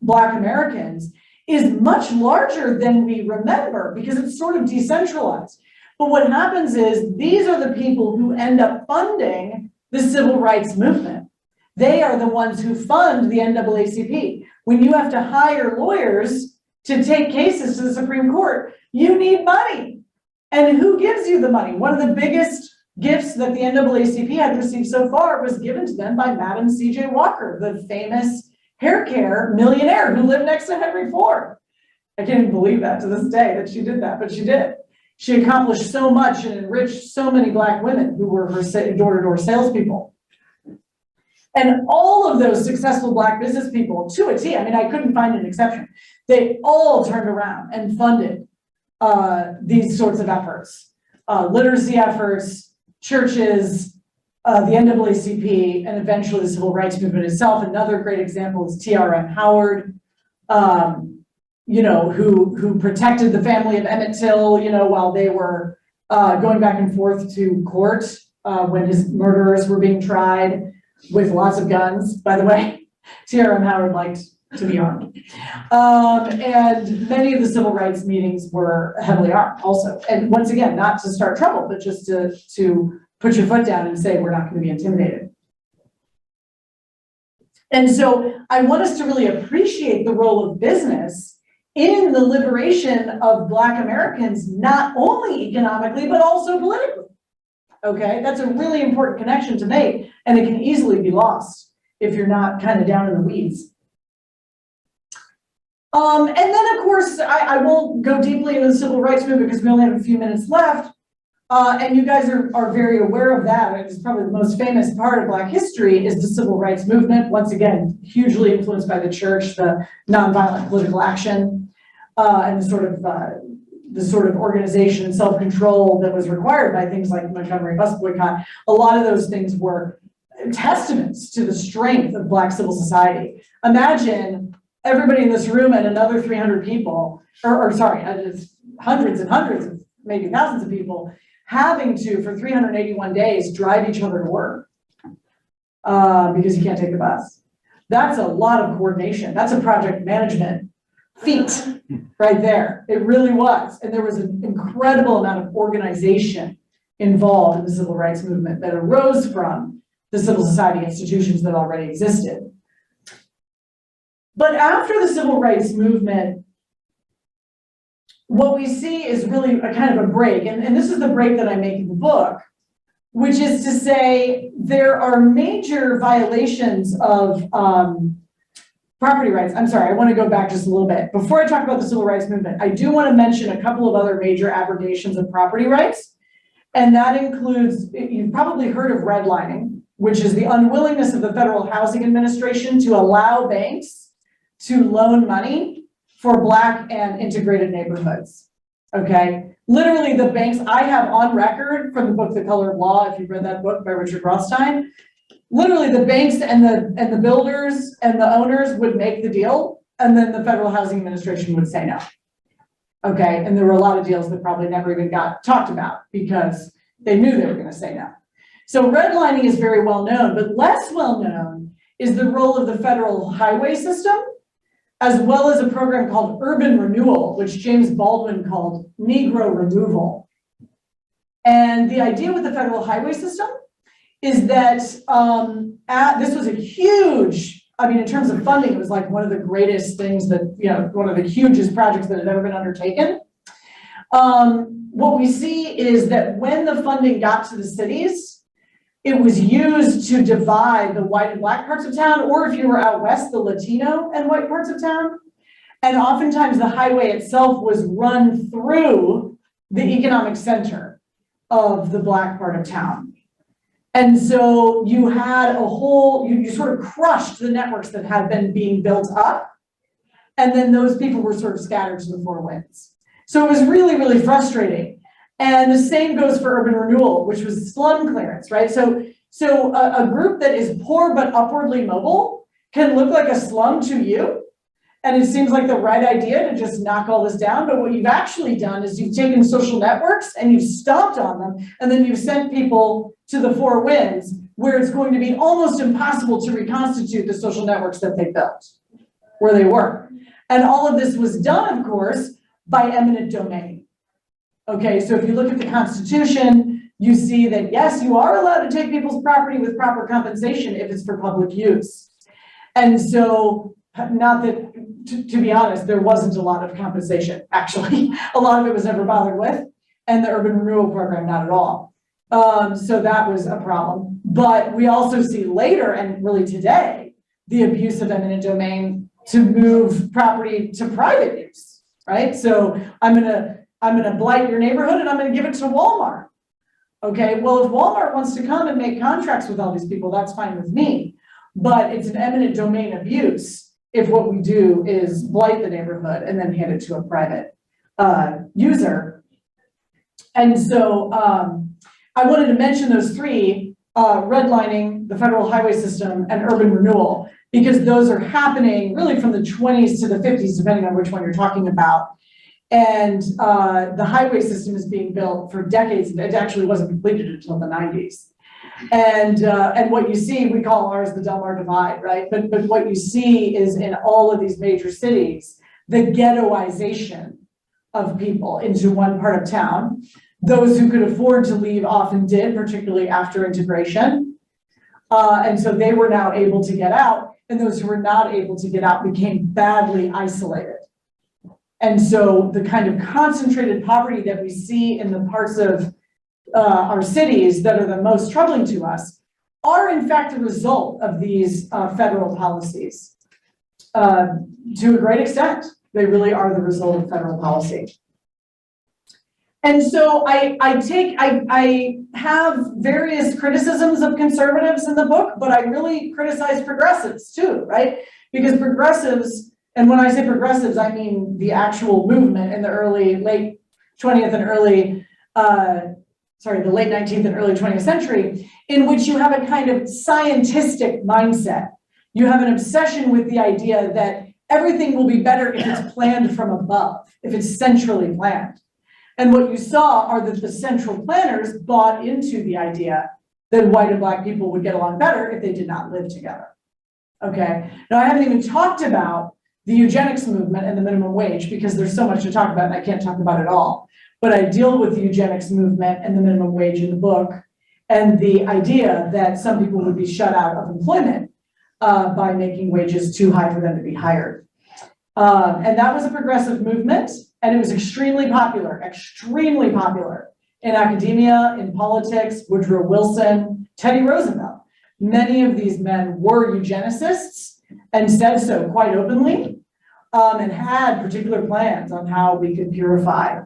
Black Americans is much larger than we remember because it's sort of decentralized. But what happens is these are the people who end up funding the civil rights movement. They are the ones who fund the NAACP. When you have to hire lawyers to take cases to the Supreme Court, you need money. And who gives you the money? One of the biggest gifts that the NAACP had received so far was given to them by Madam C.J. Walker, the famous hair care millionaire who lived next to Henry Ford. I can't even believe that to this day that she did that, but she did. She accomplished so much and enriched so many Black women who were her door-to-door salespeople. And all of those successful Black business people, to a T, I mean, I couldn't find an exception, they all turned around and funded these sorts of efforts, literacy efforts, churches, the NAACP, and eventually the civil rights movement itself. Another great example is T.R.M. Howard, you know, who protected the family of Emmett Till, you know, while they were going back and forth to court when his murderers were being tried with lots of guns. By the way, T.R.M. Howard liked to be armed. And many of the civil rights meetings were heavily armed also. And once again, not to start trouble, but just to put your foot down and say, we're not going to be intimidated. And so I want us to really appreciate the role of business in the liberation of Black Americans, not only economically, but also politically. Okay, that's a really important connection to make, and it can easily be lost if you're not kind of down in the weeds. And then, of course, I won't go deeply into the civil rights movement because we only have a few minutes left. And you guys are very aware of that. It's probably the most famous part of Black history is the civil rights movement. Once again, hugely influenced by the church, the nonviolent political action, and the sort of organization and self-control that was required by things like the Montgomery bus boycott. A lot of those things were testaments to the strength of Black civil society. Imagine everybody in this room and another 300 people, hundreds and hundreds of maybe thousands of people having to, for 381 days, drive each other to work because you can't take the bus. That's a lot of coordination. That's a project management feat right there. It really was. And there was an incredible amount of organization involved in the civil rights movement that arose from the civil society institutions that already existed. But after the civil rights movement, what we see is really a kind of a break. And this is the break that I make in the book, which is to say there are major violations of property rights. I'm sorry, I want to go back just a little bit. Before I talk about the civil rights movement, I do want to mention a couple of other major abrogations of property rights. And that includes, you've probably heard of redlining, which is the unwillingness of the Federal Housing Administration to allow banks to loan money for Black and integrated neighborhoods. Okay, literally the banks, I have on record from the book, The Color of Law, if you've read that book by Richard Rothstein, literally the banks and the builders and the owners would make the deal, and then the Federal Housing Administration would say no. Okay, and there were a lot of deals that probably never even got talked about because they knew they were going to say no. So redlining is very well known, but less well known is the role of the federal highway system, as well as a program called Urban Renewal, which James Baldwin called Negro Removal. And the idea with the federal highway system is that this was a huge, I mean, in terms of funding, it was like one of the greatest things that, you know, one of the hugest projects that had ever been undertaken. What we see is that when the funding got to the cities, it was used to divide the white and Black parts of town, or if you were out west, the Latino and white parts of town. And oftentimes the highway itself was run through the economic center of the Black part of town. And so you had a whole, you sort of crushed the networks that had been being built up. And then those people were sort of scattered to the four winds. So it was really, really frustrating. And the same goes for urban renewal, which was slum clearance, right? So a group that is poor but upwardly mobile can look like a slum to you. And it seems like the right idea to just knock all this down. But what you've actually done is you've taken social networks and you've stomped on them. And then you've sent people to the four winds where it's going to be almost impossible to reconstitute the social networks that they built, where they were. And all of this was done, of course, by eminent domain. Okay, so if you look at the Constitution, you see that, yes, you are allowed to take people's property with proper compensation if it's for public use. And so, not that, to be honest, there wasn't a lot of compensation, actually. A lot of it was never bothered with, and the urban renewal program, not at all. So that was a problem. But we also see later, and really today, the abuse of eminent domain to move property to private use, right? So I'm gonna blight your neighborhood and I'm gonna give it to Walmart. Okay, well, if Walmart wants to come and make contracts with all these people, that's fine with me. But it's an eminent domain abuse if what we do is blight the neighborhood and then hand it to a private user. And so I wanted to mention those three, redlining, the federal highway system, and urban renewal, because those are happening really from the 20s to the 50s, depending on which one you're talking about. And the highway system is being built for decades. It actually wasn't completed until the 90s. And what you see, we call ours the Del Mar Divide, right? But what you see is in all of these major cities, the ghettoization of people into one part of town. Those who could afford to leave often did, particularly after integration. And so they were now able to get out, and those who were not able to get out became badly isolated. And so the kind of concentrated poverty that we see in the parts of our cities that are the most troubling to us are in fact a result of these federal policies. To a great extent, they really are the result of federal policy. And so I have various criticisms of conservatives in the book, but I really criticize progressives too, right? Because progressives, and when I say progressives, I mean the actual movement in the late 20th and the late 19th and early 20th century, in which you have a kind of scientistic mindset. You have an obsession with the idea that everything will be better if it's planned from above, if it's centrally planned. And what you saw are that the central planners bought into the idea that white and black people would get along better if they did not live together. Okay, now I haven't even talked about the eugenics movement and the minimum wage because there's so much to talk about and I can't talk about it all. But I deal with the eugenics movement and the minimum wage in the book and the idea that some people would be shut out of employment by making wages too high for them to be hired. And that was a progressive movement, and it was extremely popular in academia, in politics, Woodrow Wilson, Teddy Roosevelt. Many of these men were eugenicists and said so quite openly, and had particular plans on how we could purify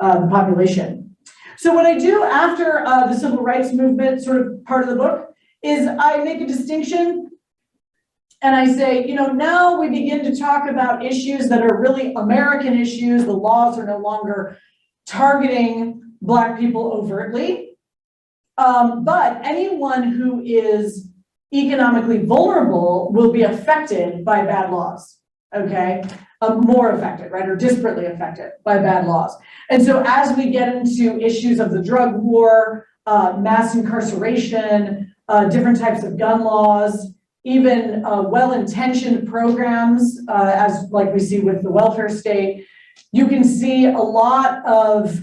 the population. So what I do after the civil rights movement sort of part of the book is I make a distinction and I say, you know, now we begin to talk about issues that are really American issues. The laws are no longer targeting Black people overtly, but anyone who is economically vulnerable will be affected by bad laws, okay? More affected, right, or disparately affected by bad laws. And so as we get into issues of the drug war, mass incarceration, different types of gun laws, even well-intentioned programs, as like we see with the welfare state, you can see a lot of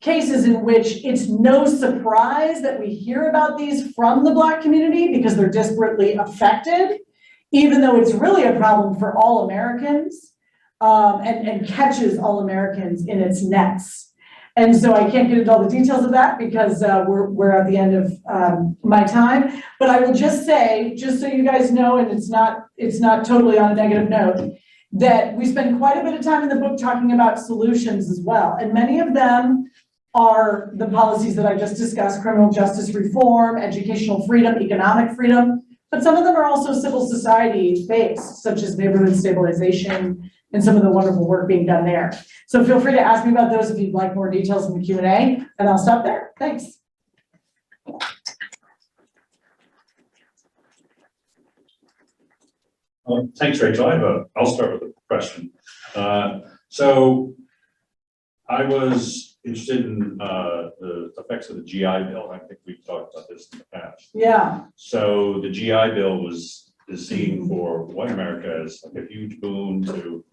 cases in which it's no surprise that we hear about these from the Black community because they're disparately affected, even though it's really a problem for all Americans, and catches all Americans in its nets. And so I can't get into all the details of that because we're at the end of my time. But I will just say, just so you guys know, and it's not totally on a negative note, that we spend quite a bit of time in the book talking about solutions as well. And many of them are the policies that I just discussed: criminal justice reform, educational freedom, economic freedom. But some of them are also civil society based, such as neighborhood stabilization and some of the wonderful work being done there. So feel free to ask me about those if you'd like more details in the Q&A, and I'll stop there. Thanks. Thanks, Rachel. I'll start with a question. So I was interested in the effects of the GI Bill. I think we've talked about this in the past. Yeah. So the GI Bill is seen for white America as like a huge boon to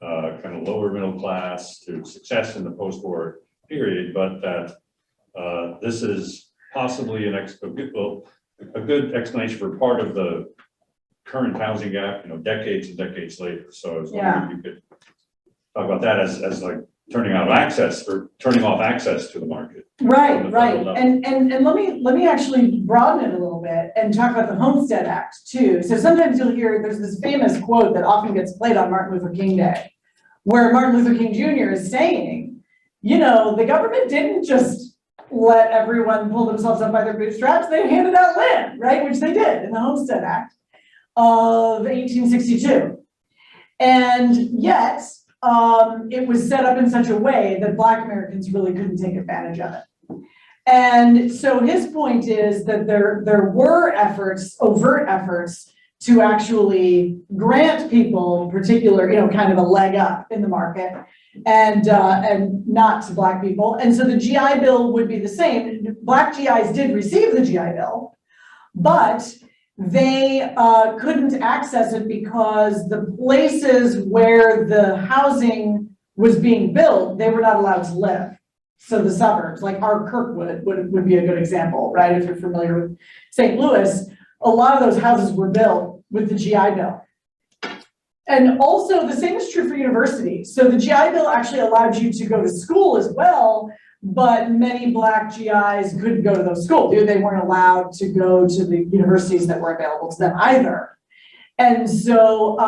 kind of lower middle class, to success in the post-war period, but that this is possibly a good explanation for part of the current housing gap, decades and decades later. So I was wondering if you could talk about that as like turning off access to the market. Right. And let me actually broaden it a little bit and talk about the Homestead Act too. So sometimes you'll hear there's this famous quote that often gets played on Martin Luther King Day, where Martin Luther King Jr. is saying, the government didn't just let everyone pull themselves up by their bootstraps. They handed out land, right? Which they did in the Homestead Act of 1862. And yet, it was set up in such a way that Black Americans really couldn't take advantage of it. And so his point is that there were efforts, overt efforts, to actually grant people particular, kind of a leg up in the market, and not to Black people. And so the GI Bill would be the same. Black GIs did receive the GI Bill, but they couldn't access it because the places where the housing was being built, they were not allowed to live. So the suburbs, like our Kirkwood would be a good example, right? If you're familiar with St. Louis, a lot of those houses were built with the GI Bill. And also the same is true for universities. So the GI Bill actually allowed you to go to school as well, but many Black GIs couldn't go to those schools. They weren't allowed to go to the universities that were available to them either. And so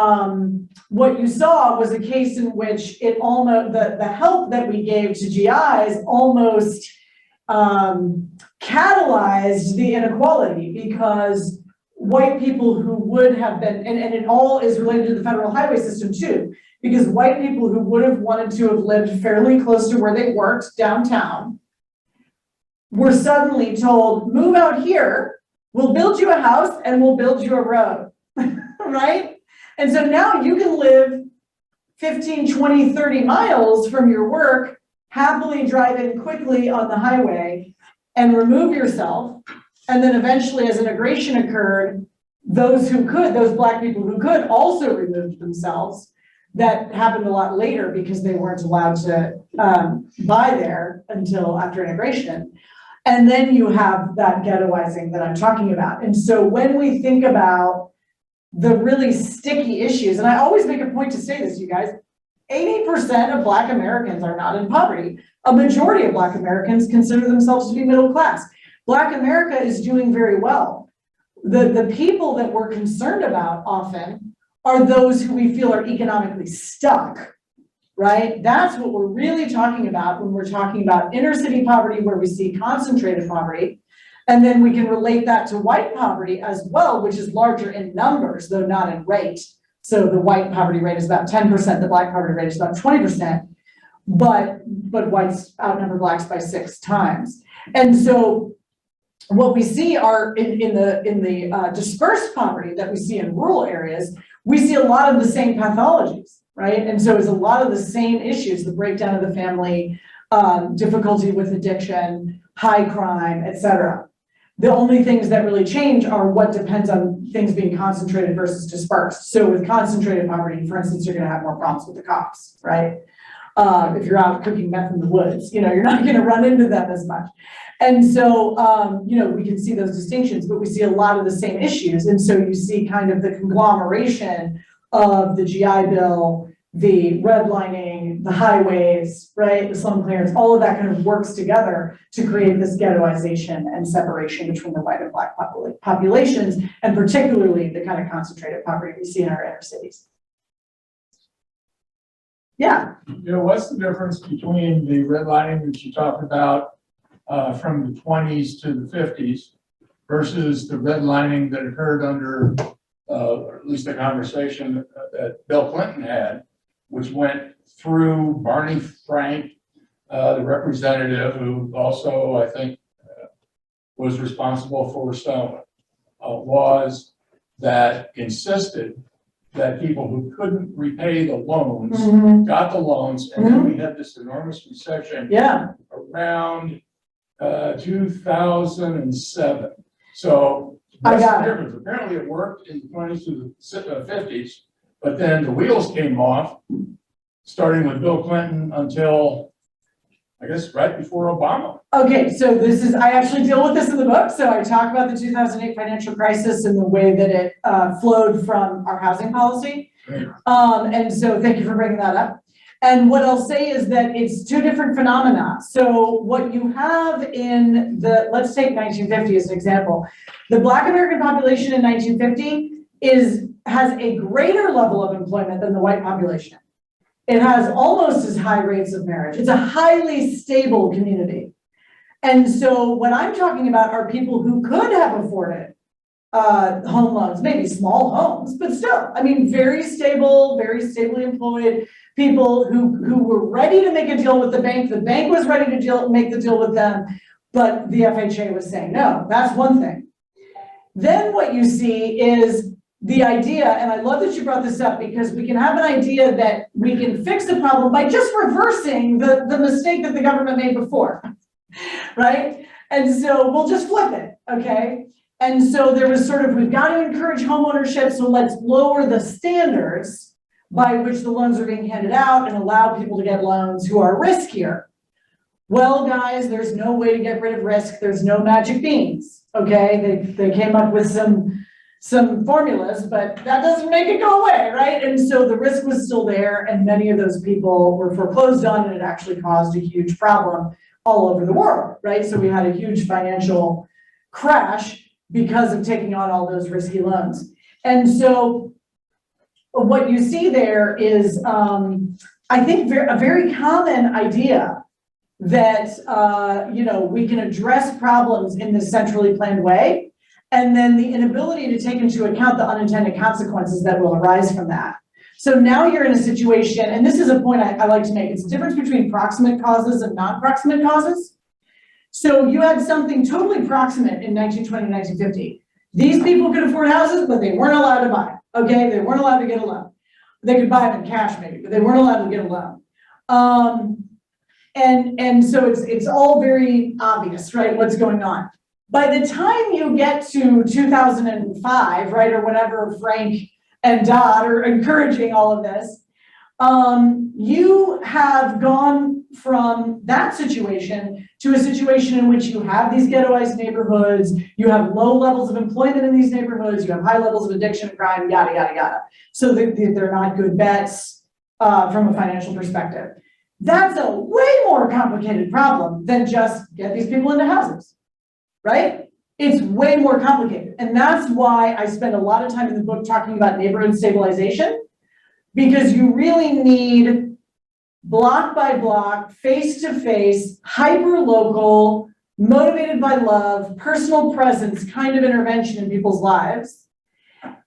what you saw was a case in which it almost, the help that we gave to GIs almost catalyzed the inequality, because white people who would have been, and it all is related to the federal highway system too, because white people who would have wanted to have lived fairly close to where they worked downtown were suddenly told, move out here, we'll build you a house and we'll build you a road, right? And so now you can live 15, 20, 30 miles from your work, happily drive in quickly on the highway and remove yourself. And then eventually, as integration occurred, those Black people who could also removed themselves. That happened a lot later because they weren't allowed to buy there until after integration. And then you have that ghettoizing that I'm talking about. And so when we think about the really sticky issues, and I always make a point to say this, you guys, 80% of Black Americans are not in poverty. A majority of Black Americans consider themselves to be middle class. Black America is doing very well. The people that we're concerned about often are those who we feel are economically stuck, right? That's what we're really talking about when we're talking about inner city poverty, where we see concentrated poverty. And then we can relate that to white poverty as well, which is larger in numbers, though not in rate. So the white poverty rate is about 10%, the Black poverty rate is about 20%, but whites outnumber Blacks by 6 times. And so what we see are in the dispersed poverty that we see in rural areas, we see a lot of the same pathologies, right? And so it's a lot of the same issues, the breakdown of the family, difficulty with addiction, high crime, et cetera. The only things that really change are what depends on things being concentrated versus dispersed. So with concentrated poverty, for instance, you're gonna have more problems with the cops, right? If you're out cooking meth in the woods, you're not gonna run into them as much. And so, we can see those distinctions, but we see a lot of the same issues. And so you see kind of the conglomeration of the GI Bill, the redlining, the highways, right? The slum clearance, all of that kind of works together to create this ghettoization and separation between the white and Black populations, and particularly the kind of concentrated poverty we see in our inner cities. Yeah, What's the difference between the redlining that you talked about from the 20s to the 50s versus the redlining that occurred under, or at least the conversation that Bill Clinton had, which went through Barney Frank, the representative, who also, I think, was responsible for some laws that insisted that people who couldn't repay the loans got the loans, and then we had this enormous recession yeah, around 2007. So I what's got the it. difference? Apparently it worked in the 20s to the 50s, but then the wheels came off, starting with Bill Clinton until, I guess, right before Obama. Okay, so I actually deal with this in the book. So I talk about the 2008 financial crisis and the way that it flowed from our housing policy. Right. And so thank you for bringing that up. And what I'll say is that it's two different phenomena. So what you have in let's take 1950 as an example. The Black American population in 1950 has a greater level of employment than the white population. It has almost as high rates of marriage. It's a highly stable community. And so what I'm talking about are people who could have afforded home loans, maybe small homes, but still, I mean, very stable, very stably employed people who were ready to make a deal with the bank. The bank was ready to make the deal with them, but the FHA was saying no. That's one thing. Then what you see is the idea, and I love that you brought this up, because we can have an idea that we can fix the problem by just reversing the mistake that the government made before, right? And so we'll just flip it, okay? And so there was sort of, we've got to encourage homeownership, so let's lower the standards by which the loans are being handed out and allow people to get loans who are riskier. Well, guys, there's no way to get rid of risk. There's no magic beans, okay? They came up with some formulas, but that doesn't make it go away, right? And so the risk was still there, and many of those people were foreclosed on, and it actually caused a huge problem all over the world, right? So we had a huge financial crash because of taking on all those risky loans. And so what you see there is, I think, a very common idea that, we can address problems in this centrally planned way, and then the inability to take into account the unintended consequences that will arise from that. So now you're in a situation, and this is a point I like to make, it's the difference between proximate causes and non-proximate causes. So you had something totally proximate in 1920, 1950. These people could afford houses, but they weren't allowed to buy, okay? They weren't allowed to get a loan. They could buy them in cash maybe, but they weren't allowed to get a loan. And so it's all very obvious, right, what's going on. By the time you get to 2005, right, or whenever Frank and Dodd are encouraging all of this, you have gone from that situation to a situation in which you have these ghettoized neighborhoods, you have low levels of employment in these neighborhoods, you have high levels of addiction and crime, yada, yada, yada. So they're not good bets from a financial perspective. That's a way more complicated problem than just get these people into houses, right? It's way more complicated. And that's why I spend a lot of time in the book talking about neighborhood stabilization, because you really need block by block, face to face, hyper local, motivated by love, personal presence kind of intervention in people's lives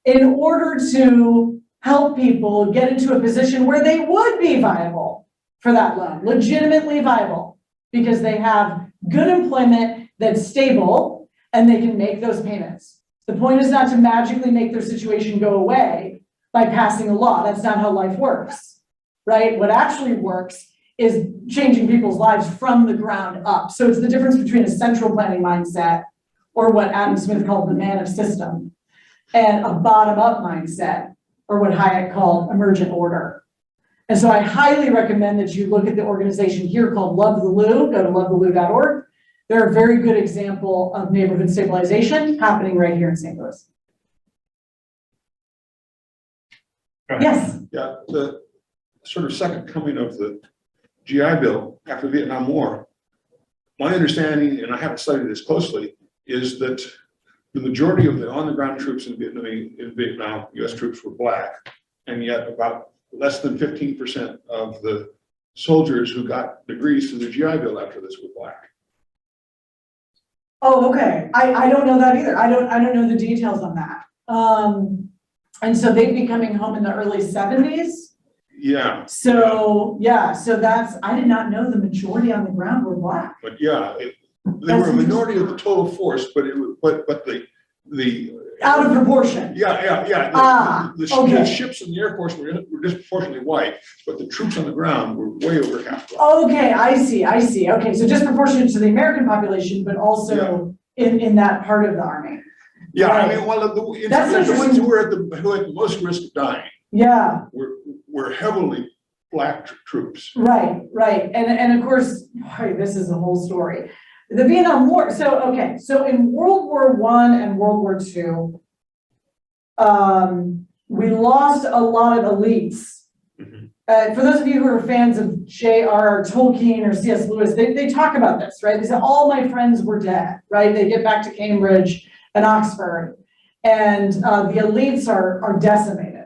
in order to help people get into a position where they would be viable for that loan, legitimately viable, because they have good employment that's stable and they can make those payments. The point is not to magically make their situation go away by passing a law. That's not how life works, right? What actually works is changing people's lives from the ground up. So it's the difference between a central planning mindset, or what Adam Smith called the man of system, and a bottom-up mindset, or what Hayek called emergent order. And so I highly recommend that you look at the organization here called Love the Lou. Go to lovethelou.org. They're a very good example of neighborhood stabilization happening right here in St. Louis. Yes. Yeah, the sort of second coming of the GI Bill after the Vietnam War, my understanding, and I haven't studied this closely, is that the majority of the on-the-ground troops in Vietnam, US troops were black, and yet about less than 15% of the soldiers who got degrees through the GI Bill after this were black. Oh, okay. I don't know that either. I don't know the details on that. And so they'd be coming home in the early 70s. Yeah. So, yeah, so I did not know the majority on the ground were black. But yeah, they were a minority of the total force, but the Out of proportion. Yeah. The Okay. ships in the Air Force were disproportionately white, but the troops on the ground were way over half black. Okay, I see. Okay, so disproportionate to the American population, but also in that part of the army. Yeah, I Right. mean, well, the That's ones interesting. who were who had the most risk of dying Yeah, were heavily black troops. right. And of course, boy, this is a whole story. The Vietnam War, so in World War I and World War II, we lost a lot of elites. For those of you who are fans of J.R.R. Tolkien or C.S. Lewis, they talk about this, right? They say, all my friends were dead, right? They get back to Cambridge and Oxford, and the elites are decimated.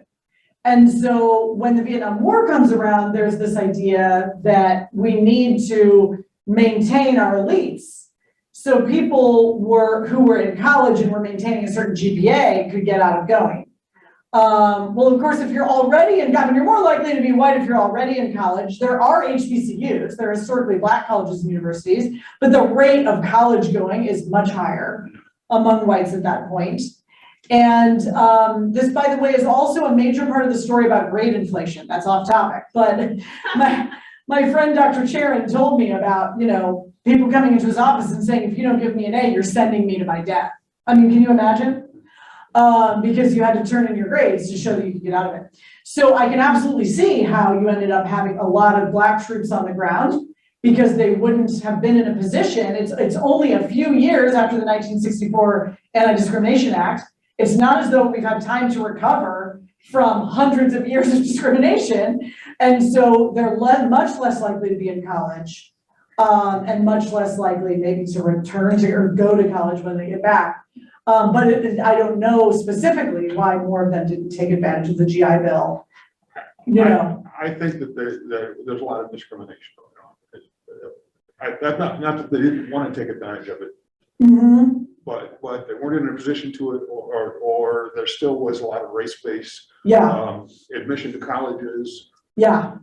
And so when the Vietnam War comes around, there's this idea that we need to maintain our elites. So people who were in college and were maintaining a certain GPA could get out of going. Well, of course, if you're already in college, you're more likely to be white if you're already in college. There are HBCUs, there are historically black colleges and universities, but the rate of college going is much higher among whites at that point. And this, by the way, is also a major part of the story about grade inflation. That's off topic, but my friend Dr. Charon told me about, people coming into his office and saying, if you don't give me an A, you're sending me to my death. I mean, can you imagine? Because you had to turn in your grades to show that you could get out of it. So I can absolutely see how you ended up having a lot of black troops on the ground because they wouldn't have been in a position. It's only a few years after the 1964 Anti-Discrimination Act. It's not as though we've had time to recover from hundreds of years of discrimination. And so they're much less likely to be in college and much less likely maybe to return to or go to college when they get back. But I don't know specifically why more of them didn't take advantage of the GI Bill. I think that there's a lot of discrimination going on. That's not that they didn't want to take advantage of it, but they weren't in a position to it, or there still was a lot of race-based admission to colleges. Yeah,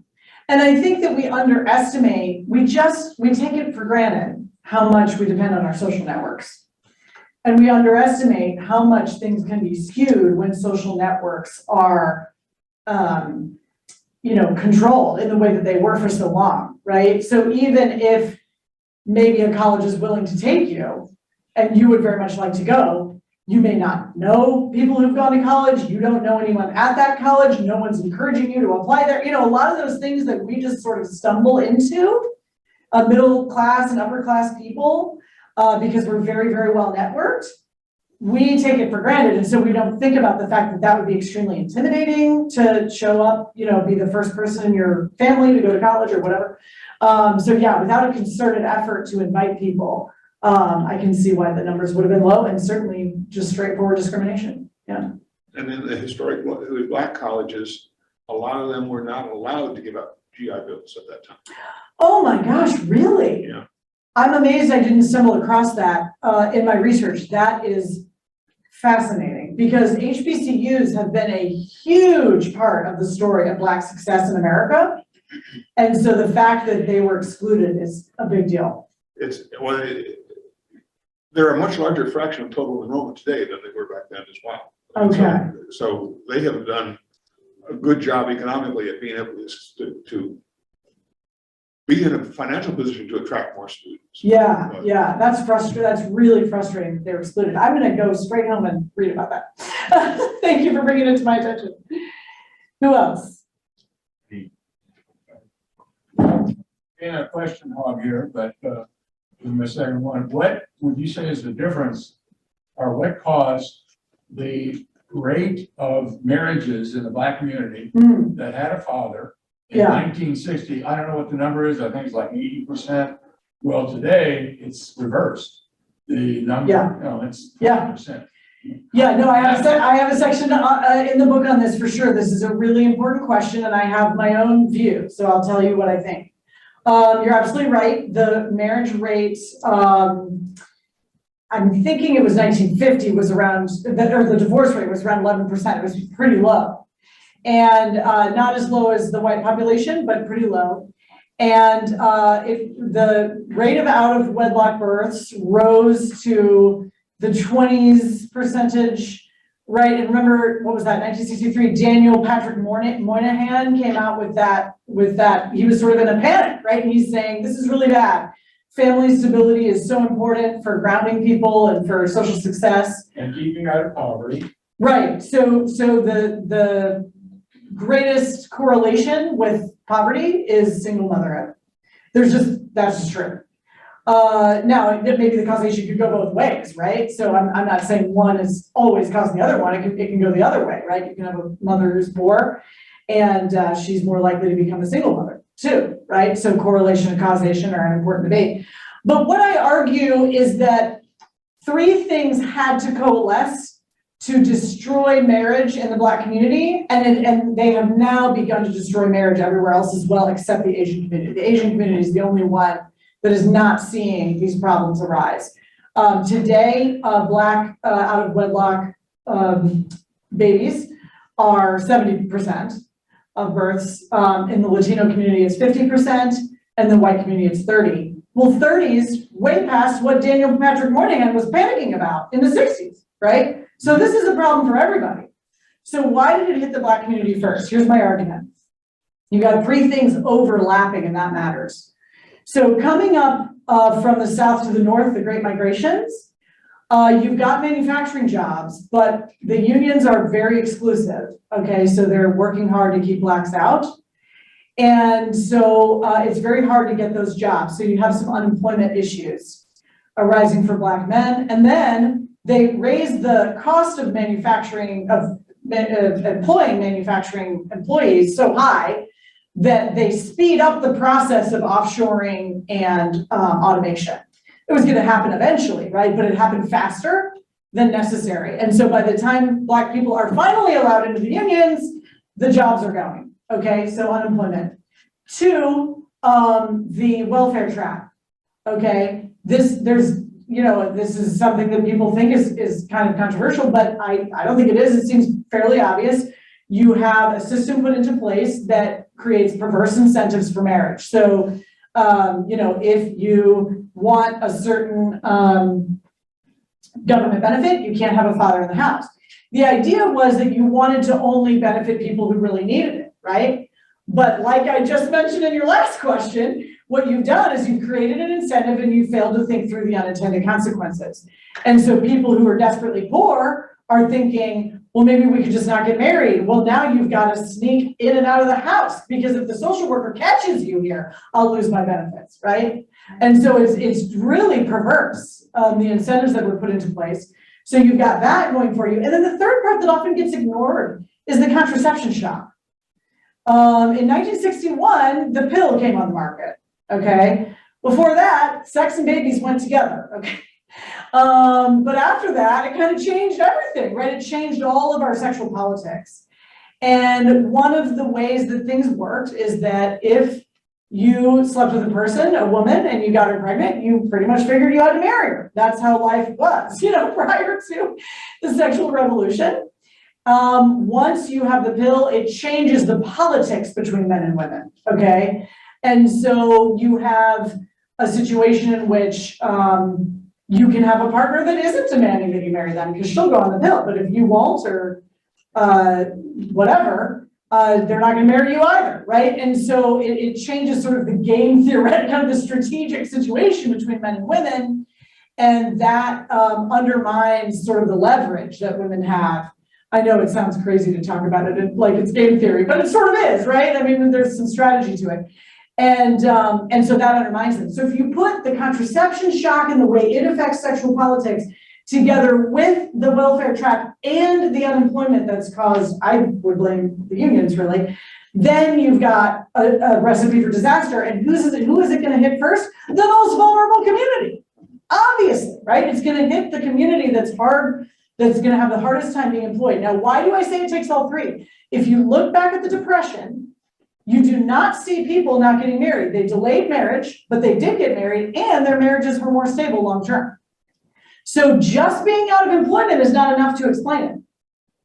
and I think that we underestimate. We take it for granted how much we depend on our social networks. And we underestimate how much things can be skewed when social networks are, controlled in the way that they were for so long, right? So even if maybe a college is willing to take you and you would very much like to go, you may not know people who've gone to college. You don't know anyone at that college. No one's encouraging you to apply there. A lot of those things that we just sort of stumble into, middle class and upper class people, because we're very, very well networked, we take it for granted. And so we don't think about the fact that that would be extremely intimidating to show up, be the first person in your family to go to college or whatever. So yeah, without a concerted effort to invite people, I can see why the numbers would have been low and certainly just straightforward discrimination. Yeah. And in the historic black colleges, a lot of them were not allowed to give out GI Bills at that time. Oh my gosh, really? Yeah. I'm amazed I didn't stumble across that in my research. That is fascinating because HBCUs have been a huge part of the story of Black success in America. And so the fact that they were excluded is a big deal. They're a much larger fraction of total enrollment today than they were back then as well. Okay. So they have done a good job economically at being able to be in a financial position to attract more students. Yeah, that's frustrating. That's really frustrating that they're excluded. I'm going to go straight home and read about that. Thank you for bringing it to my attention. Who else? In a question hog here, but in the second one, what would you say is the difference, or what caused the rate of marriages in the Black community that had a father in 1960? I don't know what the number is. I think it's like 80%. Well, today it's reversed. The number, it's 20%. Yeah, no, I have a section in the book on this for sure. This is a really important question and I have my own view, so I'll tell you what I think. You're absolutely right. The marriage rate, I'm thinking it was 1950 was around, or the divorce rate was around 11%. It was pretty low. And not as low as the white population, but pretty low. And the rate of out of wedlock births rose to the 20s percentage, right? And remember, what was that, 1963, Daniel Patrick Moynihan came out with that, he was sort of in a panic, right? And he's saying, this is really bad. Family stability is so important for grounding people and for social success. And keeping out of poverty. Right, so the greatest correlation with poverty is single motherhood. That's just true. Now, maybe the causation could go both ways, right? So I'm not saying one is always causing the other one. It can go the other way, right? You can have a mother who's poor and she's more likely to become a single mother too, right? So correlation and causation are an important debate. But what I argue is that three things had to coalesce to destroy marriage in the Black community, and they have now begun to destroy marriage everywhere else as well, except the Asian community. The Asian community is the only one that is not seeing these problems arise. Today, Black out of wedlock babies are 70% of births. In the Latino community, it's 50%, and the white community, it's 30%. Well, 30 is way past what Daniel Patrick Moynihan was panicking about in the 60s, right? So this is a problem for everybody. So why did it hit the Black community first? Here's my argument. You got three things overlapping, and that matters. So coming up from the south to the north, the Great Migrations, you've got manufacturing jobs, but the unions are very exclusive, okay? So they're working hard to keep Blacks out. And so it's very hard to get those jobs. So you have some unemployment issues arising for Black men. And then they raise the cost of manufacturing, of employing manufacturing employees so high that they speed up the process of offshoring and automation. It was gonna happen eventually, right? But it happened faster than necessary. And so by the time Black people are finally allowed into the unions, the jobs are going, okay? So unemployment. Two, the welfare trap, okay? This is something that people think is kind of controversial, but I don't think it is. It seems fairly obvious. You have a system put into place that creates perverse incentives for marriage. So, if you want a certain government benefit, you can't have a father in the house. The idea was that you wanted to only benefit people who really needed it, right? But like I just mentioned in your last question, what you've done is you've created an incentive and you failed to think through the unintended consequences. And so people who are desperately poor are thinking, well, maybe we could just not get married. Well, now you've got to sneak in and out of the house because if the social worker catches you here, I'll lose my benefits, right? And so it's really perverse, the incentives that were put into place. So you've got that going for you. And then the third part that often gets ignored is the contraception shock. In 1961, the pill came on the market, okay? Before that, sex and babies went together, okay? But after that, it kind of changed everything, right? It changed all of our sexual politics. And one of the ways that things worked is that if you slept with a person, a woman, and you got her pregnant, you pretty much figured you had to marry her. That's how life was, prior to the sexual revolution. Once you have the pill, it changes the politics between men and women, okay? And so you have a situation in which you can have a partner that isn't demanding that you marry them because she'll go on the pill, but if you won't or whatever, they're not gonna marry you either, right? And so it changes sort of the game theoretic, kind of the strategic situation between men and women, and that undermines sort of the leverage that women have. I know it sounds crazy to talk about it like it's game theory, but it sort of is, right? I mean, there's some strategy to it. And so that undermines them. So if you put the contraception shock and the way it affects sexual politics together with the welfare trap and the unemployment that's caused, I would blame the unions really, then you've got a recipe for disaster. And who is it gonna hit first? The most vulnerable community, obviously, right? It's gonna hit the community that's that's gonna have the hardest time being employed. Now, why do I say it takes all three? If you look back at the Depression, you do not see people not getting married. They delayed marriage, but they did get married, and their marriages were more stable long-term. So just being out of employment is not enough to explain it,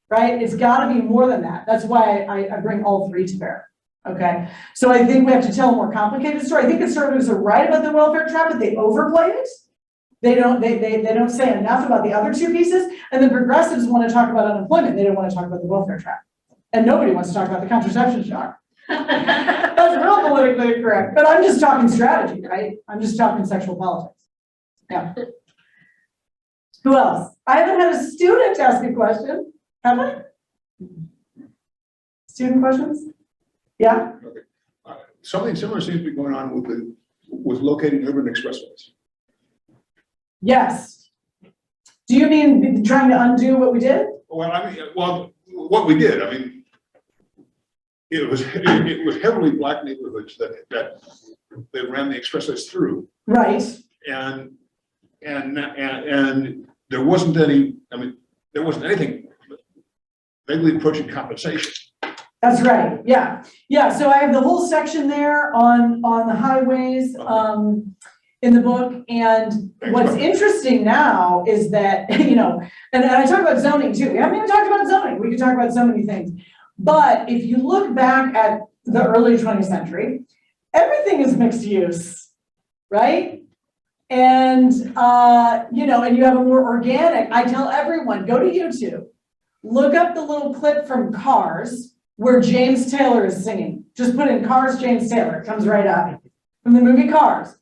right? It's gotta be more than that. That's why I bring all three to bear, okay? So I think we have to tell a more complicated story. I think conservatives are right about the welfare trap, but they overplay it. They don't say enough about the other two pieces, and then progressives wanna talk about unemployment. They don't wanna talk about the welfare trap. And nobody wants to talk about the contraception shock. That's real politically incorrect, but I'm just talking strategy, right? I'm just talking sexual politics. Yeah. Who else? I haven't had a student ask a question, have I? Student questions? Yeah? Something similar seems to be going on with locating urban expressways. Yes. Do you mean trying to undo what we did? Well, I mean, what we did, I mean, it was heavily black neighborhoods that they ran the expressways through. Right. And there wasn't any, I mean, there wasn't anything vaguely approaching compensation. That's right, yeah. Yeah, so I have the whole section there on the highways, in the book, and what's interesting now is that, you know, and I talk about zoning too. We haven't even talked about zoning. We could talk about so many things. But if you look back at the early 20th century, everything is mixed use, right? And, you know, and you have a more organic, I tell everyone, go to YouTube, look up the little clip from Cars where James Taylor is singing. Just put in Cars, James Taylor, it comes right up from the movie Cars.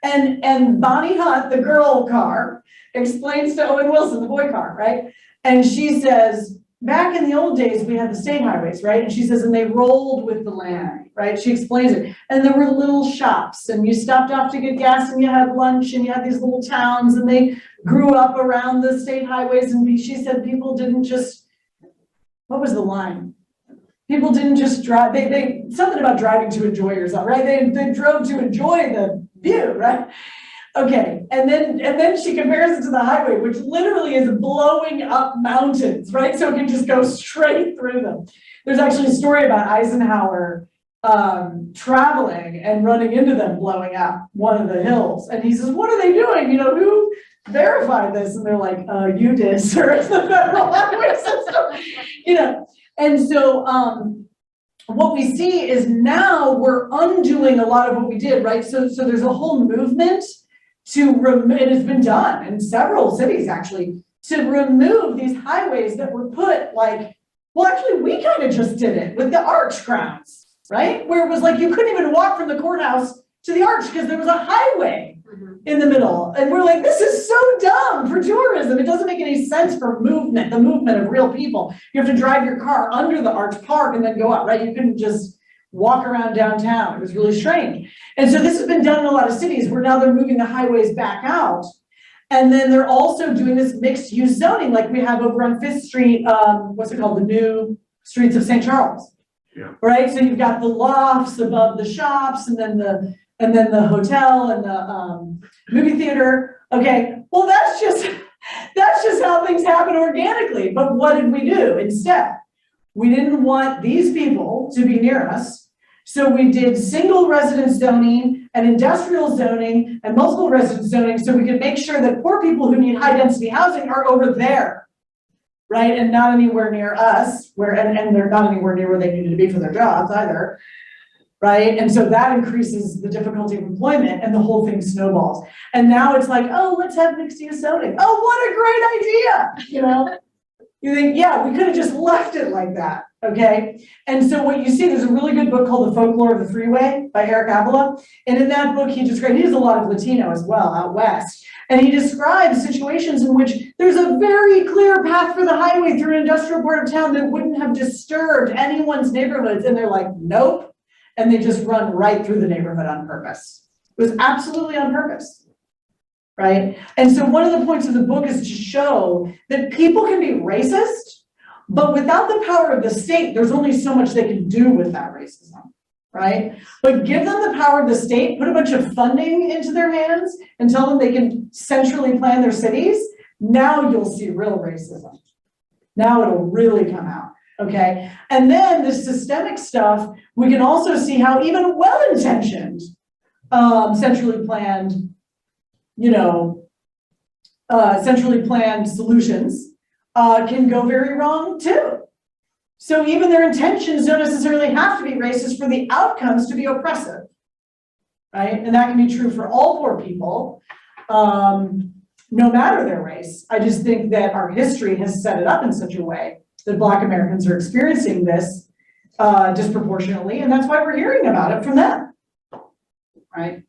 And Bonnie Hunt, the girl car, explains to Owen Wilson, the boy car, right? And she says, back in the old days, we had the state highways, right? And she says, and they rolled with the land, right? She explains it. And there were little shops, and you stopped off to get gas, and you had lunch, and you had these little towns, and they grew up around the state highways. And she said people didn't just, what was the line? People didn't just drive, they something about driving to enjoy yourself, right? They drove to enjoy the view, right? Okay, and then she compares it to the highway, which literally is blowing up mountains, right? So it can just go straight through them. There's actually a story about Eisenhower traveling and running into them blowing up one of the hills. And he says, what are they doing? You know, who verified this? And they're like, you did, sir, it's the federal highway system, you know. And so what we see is now we're undoing a lot of what we did, right? So there's a whole movement to remove, it has been done in several cities actually, to remove these highways that were put like, well, actually we kind of just did it with the arch crowns, right? Where it was like, you couldn't even walk from the courthouse to the arch because there was a highway in the middle. And we're like, this is so dumb for tourism. It doesn't make any sense for movement, the movement of real people. You have to drive your car under the arch, park, and then go up, right? You couldn't just walk around downtown. It was really strange. And so this has been done in a lot of cities where now they're moving the highways back out. And then they're also doing this mixed use zoning, like we have over on 5th Street, what's it called? The new streets of St. Charles. Yeah. Right? So you've got the lofts above the shops and then the hotel and the movie theater. Okay, well, that's just how things happen organically. But what did we do instead? We didn't want these people to be near us. So we did single residence zoning and industrial zoning and multiple residence zoning so we could make sure that poor people who need high density housing are over there, right? And not anywhere near us, and they're not anywhere near where they needed to be for their jobs either. Right? And so that increases the difficulty of employment and the whole thing snowballs. And now it's like, oh, let's have mixed use zoning. Oh, what a great idea. You know, you think, yeah, we could have just left it like that. Okay. And so what you see, there's a really good book called The Folklore of the Freeway by Eric Avila. And in that book, he does a lot of Latino as well out west. And he describes situations in which there's a very clear path for the highway through an industrial part of town that wouldn't have disturbed anyone's neighborhoods. And they're like, nope. And they just run right through the neighborhood on purpose. It was absolutely on purpose, right? And so one of the points of the book is to show that people can be racist, but without the power of the state, there's only so much they can do with that racism, right? But give them the power of the state, put a bunch of funding into their hands and tell them they can centrally plan their cities. Now you'll see real racism. Now it'll really come out, okay? And then the systemic stuff, we can also see how even well-intentioned, centrally planned, centrally planned solutions can go very wrong too. So even their intentions don't necessarily have to be racist for the outcomes to be oppressive, right? And that can be true for all poor people, no matter their race. I just think that our history has set it up in such a way that Black Americans are experiencing this disproportionately, and that's why we're hearing about it from them, right?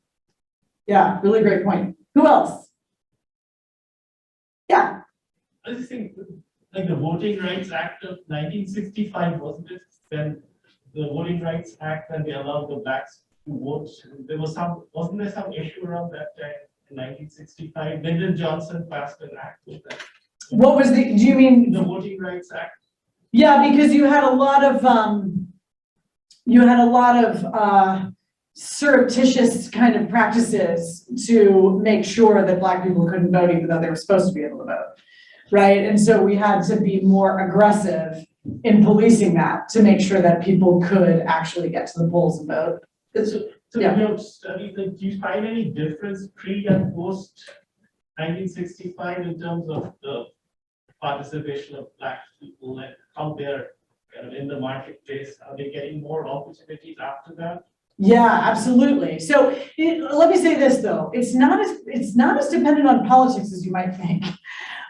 Yeah, really great point. Who else? Yeah. I just think, like the Voting Rights Act of 1965, wasn't it? Then the Voting Rights Act, when they allowed the blacks to vote, wasn't there some issue around that time in 1965? Lyndon Johnson passed an act with that. What was do you mean? The Voting Rights Act. Yeah, because you had a lot of surreptitious kind of practices to make sure that Black people couldn't vote even though they were supposed to be able to vote, right? And so we had to be more aggressive in policing that to make sure that people could actually get to the polls and vote. So Yeah. you know, studies, like, do you find any difference pre and post 1965 in terms of the participation of Black people and how they're kind of in the marketplace? Are they getting more opportunities after that? Yeah, absolutely. So let me say this though, it's not as dependent on politics as you might think.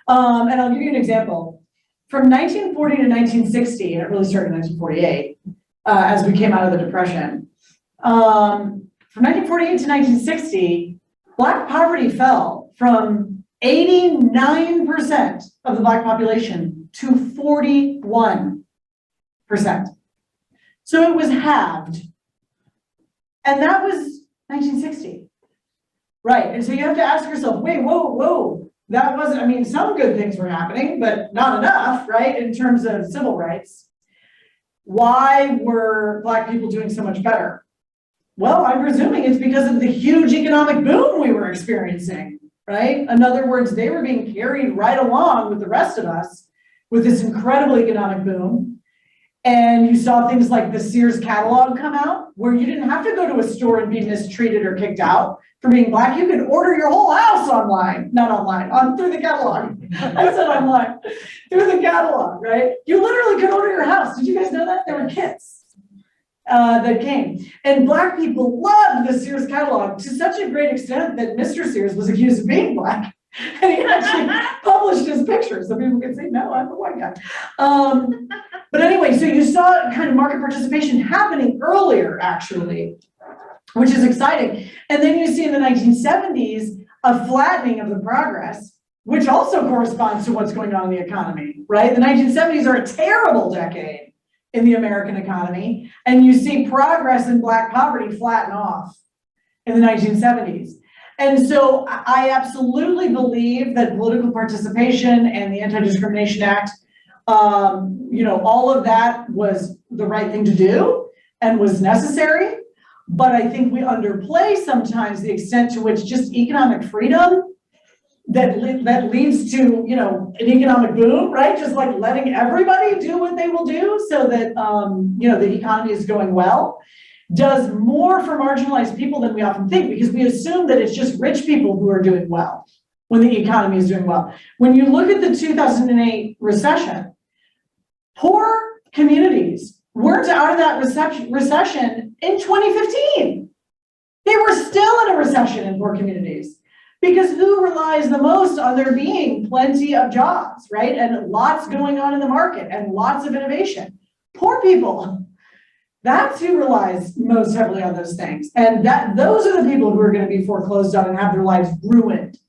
And I'll give you an example. From 1940 to 1960, and it really started in 1948, as we came out of the Depression. From 1948 to 1960, Black poverty fell from 89% of the Black population to 41%. So it was halved. And that was 1960. Right, and so you have to ask yourself, wait, whoa, that wasn't, I mean, some good things were happening, but not enough, right, in terms of civil rights. Why were Black people doing so much better? Well, I'm presuming it's because of the huge economic boom we were experiencing, right? In other words, they were being carried right along with the rest of us with this incredible economic boom. And you saw things like the Sears catalog come out, where you didn't have to go to a store and be mistreated or kicked out for being Black. You could order your whole house online, not online, through the catalog. I said online, through the catalog, right? You literally could order your house. Did you guys know that? There were kits that came. And Black people loved the Sears catalog to such a great extent that Mr. Sears was accused of being Black. And he actually published his pictures so people could say, no, I'm a white guy. But anyway, so you saw kind of market participation happening earlier, actually, which is exciting. And then you see in the 1970s, a flattening of the progress, which also corresponds to what's going on in the economy, right? The 1970s are a terrible decade in the American economy. And you see progress in Black poverty flatten off in the 1970s. And so I absolutely believe that political participation and the Anti-Discrimination Act, all of that was the right thing to do and was necessary. But I think we underplay sometimes the extent to which just economic freedom that leads to, an economic boom, right? Just like letting everybody do what they will do so that, the economy is going well, does more for marginalized people than we often think, because we assume that it's just rich people who are doing well when the economy is doing well. When you look at the 2008 recession, poor communities weren't out of that recession in 2015. They were still in a recession in poor communities, because who relies the most on there being plenty of jobs, right? And lots going on in the market and lots of innovation? Poor people. That's who relies most heavily on those things. And those are the people who are going to be foreclosed on and have their lives ruined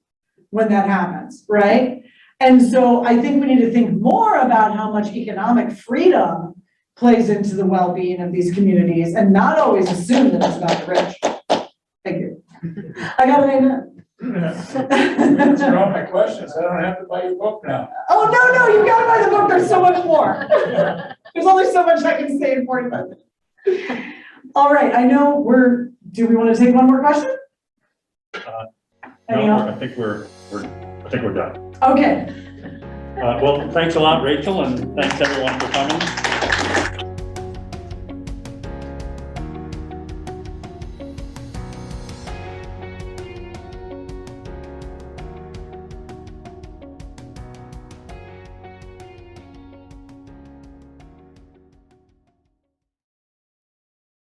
when that happens, right? And so I think we need to think more about how much economic freedom plays into the well-being of these communities and not always assume that it's about the rich. Thank you. I got an amen. Those are all my questions. I don't have to buy your book now. Oh, no, you gotta buy the book. There's so much more. There's only so much I can say in 45 minutes. All right, I know do we want to take one more question? No, I think we're done. Okay. Well, thanks a lot, Rachel, and thanks everyone for coming.